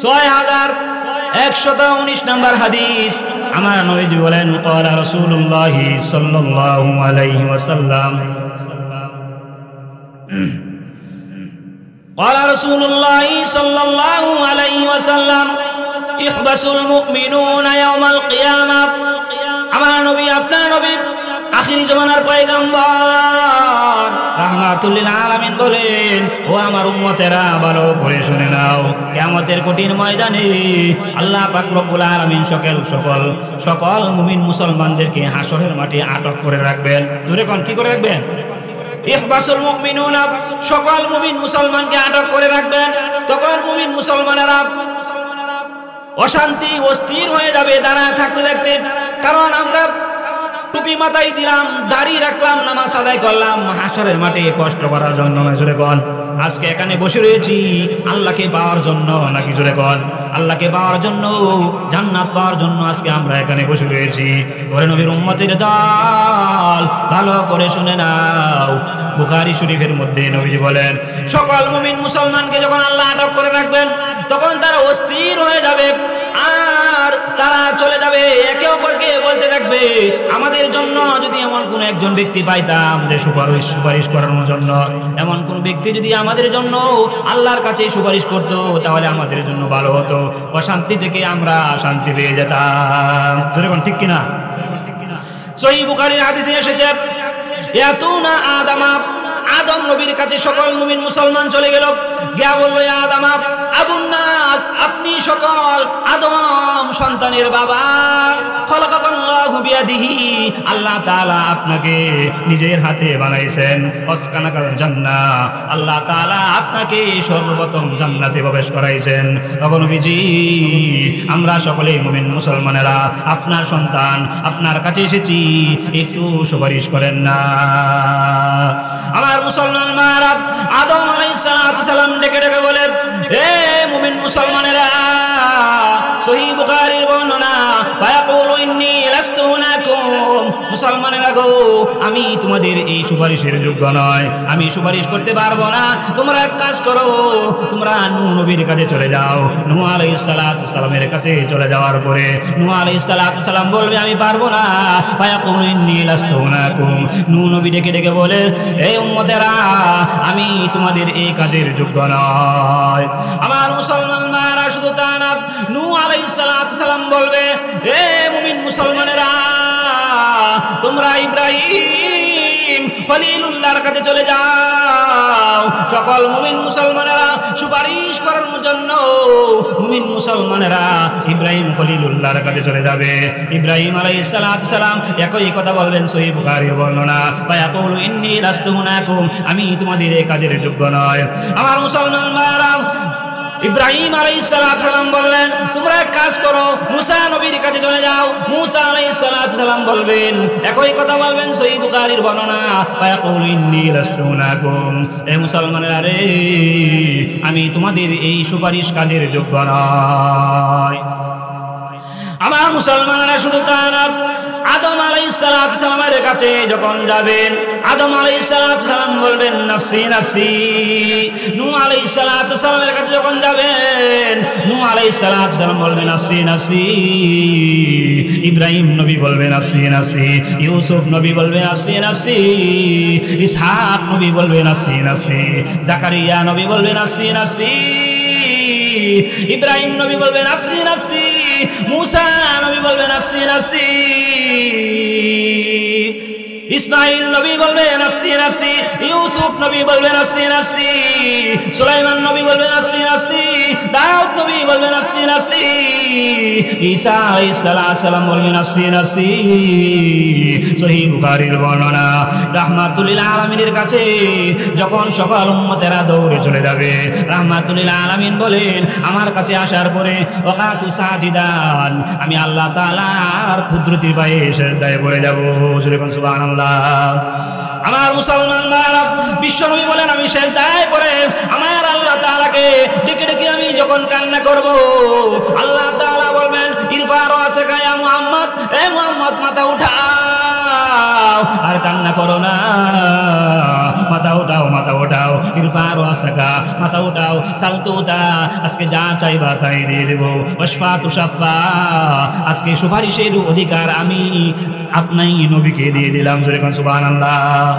Speaker 1: 6119 নম্বর হাদিস। আমার নবীজি বলেন, ক্বালা রাসূলুল্লাহ সাল্লাল্লাহু আলাইহি ওয়াসাল্লাম, ক্বালা রাসূলুল্লাহ সাল্লাল্লাহু আলাইহি ওয়াসাল্লাম, ইখবাসুল মুমিনুনা ইয়াওমাল কিয়ামাহ। আমার নবী, আপনার নবী, আখিরি জামানার পয়গম্বর রাহমাতুল লিল আলামিন বলেন, ও আমার উম্মতেরা ভালো করে শুনে নাও, কিয়ামতের কঠিন ময়দানে আল্লাহ পাক রব্বুল আলামিন সকল মুমিন মুসলমানদেরকে হাসরের মাঠে আটক করে রাখবেন। জোরে কোন, কি করে রাখবেন? ইখবাসুল মুমিনুনা, সকল মুমিন মুসলমানকে আটক করে রাখবেন। তখন মুমিন মুসলমানেরা অশান্তি, অস্থির হয়ে যাবে দাঁড়ায় থাকতে থাকতে। কারণ আমরা টুপি মাথায় দিলাম, দাড়ি রাখলাম, নামাজ আদায় করলাম, হাসরের মাঠে কষ্ট করার জন্য না? জোরে কোন। আজকে এখানে বসে রয়েছি আল্লাহকে পাওয়ার জন্য নাকি? জোরে কোন। আল্লাহকে পাওয়ার জন্য, জান্নাত পাওয়ার জন্য আজকে আমরা এখানে বসে রয়েছি। ওরে নবীর উম্মতের দল, ভালো করে শুনে নাও। বুখারী শরীফের মধ্যে নবীজি বলেন, সকল মুমিন মুসলমানকে যখন আল্লাহ আটক করে রাখবেন, তখন তারা অস্থির হয়ে যাবে, আর তারা চলে যাবে, একে অপরকে বলতে থাকবে, আমাদের জন্য যদি এমন কোন একজন ব্যক্তি পাইতাম যে সুপারিশ করানোর জন্য, এমন কোন ব্যক্তি যদি আমাদের জন্য আল্লাহর কাছে সুপারিশ করত, তাহলে আমাদের জন্য ভালো হতো, অশান্তি থেকে আমরা শান্তি পেয়ে যেতাম। যেরকম ঠিক কিনা? সহিহ বুখারীর হাদিসে এসেছে, ইয়াতুনা আদামা, আদম নবীর কাছে সকল মুমিন মুসলমান চলে গেল, গিয়া বলল, ইয়া আদম আবুন নাস, আপনি সকল আদম সন্তানের বাবা। খলাকাল্লাহু বিয়াদিহি, আল্লাহ তাআলা আপনাকে নিজের হাতে বানাইছেন। আসকানাকাল জান্নাহ, আল্লাহ তাআলা আপনাকে সর্বপ্রথম জান্নাতে প্রবেশ করাইছেন। তখন নবীজি, আমরা সকলে মুমিন মুসলমানেরা আপনার সন্তান, আপনার কাছে এসেছি, একটু সুপারিশ করেন না? আমার মুসলমান মারা, আদম আলাইহিস সালাম ডেকে ডেকে বলেন, হে মুমিন মুসলমানেরা, সহিহ বুখারীর বর্ণনা, ফায়াকুলু ইন্নী লাস্তু হুনাকুম, মুসলমানেরা গো, আমি তোমাদের এই সুপারিশের যোগ্য নয়, আমি সুপারিশ করতে পারবো না। তোমরা এক কাজ করো, তোমরা নূহ নবীর কাছে চলে যাও। নূহ আলাইহিস সালামের কাছে চলে যাওয়ার পরে নূহ আলাইহিস সালাম বলবে, আমি পারবো না। ফায়াকুলু ইন্নী লাস্তু হুনাকুম, নূহ নবী ডেকে ডেকে বলে, হে উম্মতেরা, আমি তোমাদের এই কাজের যোগ্য নয়। আমার মুসলমান ভাইরা, শুধু তা না, নূহ আলাইহিস সালাম বলবে, হে মুমিন মুসলমানেরা, তোমরা ইব্রাহিম খলিলুল্লাহর কাছে চলে যাও। সকল মুমিন মুসলমানেরা সুপারিশ করার জন্য মুমিন মুসলমানেরা ইব্রাহিম খলিলুল্লাহর কাছে চলে যাবে। ইব্রাহিম আলাইহিস সালাতু সালাম একই কথা বলবেন, সহিহ বুখারী বর্ণনা, ফায়াকুলু ইন্নী লাস্তু হুনাকুম, আমি তোমাদের এই কাজের যোগ্য নয়। আমার মুসলমান ভাইরা, ইব্রাহিম আলাইহিস সালাতু সালাম বললেন, তোমরা এক কাজ করো, মুসা নবীর কাছে চলে যাও। মুসা আলাইহিস সালাতু সালাম বলবেন, একই কথা বলবেন, সহিহ বুখারীর বর্ণনা, ফায়াকুলু ইন্নী লাস্তু হুনাকুম, এ মুসলমানেরা রে, আমি তোমাদের এই সুপারিশ কাজের যোগ্য নয়। আমার মুসলমানেরা শুধু তা না, আদম আলাইহিস সালাতু সালামের কাছে যখন যাবেন, আদম আলাইহিস সালাতু সালাম বলবেন নাফসি নাফসি। নূহ আলাইহিস সালাতু সালামের কাছে যখন যাবেন, নূহ আলাইহিস সালাতু সালাম বলবেন নাফসি নাফসি। ইব্রাহিম নবী বলবেন নাফসি নাফসি, ইউসুফ নবী বলবেন নাফসি নাফসি, ইসহাক নবী বলবেন নাফসি নাফসি, জাকারিয়া নবী বলবেন নাফসি নাফসি, ইব্রাহিম নবী বলবেন নাফসি নাফসি, মুসা নবী বলবেন নাফসি নাফসি, ইসমাইল নবী বলবেন নাফসি নাফসি, ইউসুফ নবী বলবেন নাফসি নাফসি, সুলাইমান নবী বলবেন নাফসি নাফসি, দাউদ নবী বলবেন নাফসি নাফসি, ঈসা আলাইহিস সালাম বলবেন নাফসি নাফসি। সহিহ বুখারীর বর্ণনা, রাহমাতুল লিল আলামিনের কাছে যখন সকল উম্মতেরা দৌড়ে চলে যাবে, রাহমাতুল লিল আলামিন বলেন, আমার কাছে আসার পরে ওয়াকাতু সাজিদান, আমি আল্লাহ তাআলার কুদরতি পায়ে সিজদায় পড়ে যাব। সুবহানাল্লাহ। আমার মুসলমান ভাইরা, বিশ্বনবী বলেন, আমি সিজদায় পড়ে আমার আল্লাহ তাআলাকে ডেকে ডেকে আমি যখন কান্না করব, আল্লাহ তাআলা বলবেন, ইরফা রাসাকা ইয়া মুহাম্মদ, এ মুহাম্মদ মাথা উঠাও আর কান্না করো না, মাথা উঠাও মাথা উঠাও, ইরফা রাসাকা, মাথা উঠাও, সালতুতা, আজকে যা চাইবা তাই দিয়ে দেব, ওয়াশফা তুশাফা, আজকে সুপারিশের অধিকার আমি আপনাই নবীকে দিয়ে দিলাম। সুবহানাল্লাহ।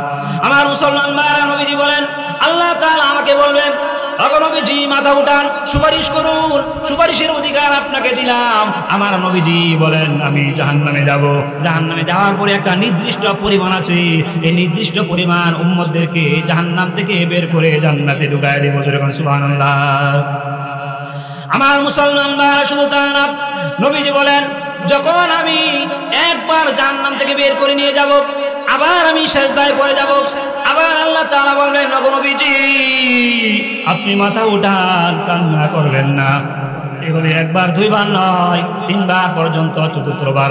Speaker 1: আমার মুসলমান ভাইরা, নবীজি বলেন, আল্লাহ তাআলা আমাকে বলবেন, নবীজি মাথা উঠান, সুপারিশ করুন, সুপারিশের অধিকার আপনাকে দিলাম। আমার নবীজি বলেন, আমি জাহান্নামে যাব, জাহান্নামে যাওয়ার পরে একটা নির্দিষ্ট পরিমাণ আছে, এই নির্দিষ্ট পরিমাণ উম্মতদেরকে জাহান্নাম থেকে বের করে জান্নাতে ঢুকায় দেব। সুবহানাল্লাহ। আমার মুসলমান ভাইরা, শুধু তা না, নবীজি বলেন, যখন আমি একবার জাহান্নাম থেকে বের করে নিয়ে যাব, আবার আমি সিজদায় পড়ে যাব, আবার আল্লাহ তাআলা বলবেন, নবীজি আপনি মাথা উঠান, কান্না করবেন না। এভাবে একবার দুইবার নয়, তিনবার পর্যন্ত, চতুর্থবার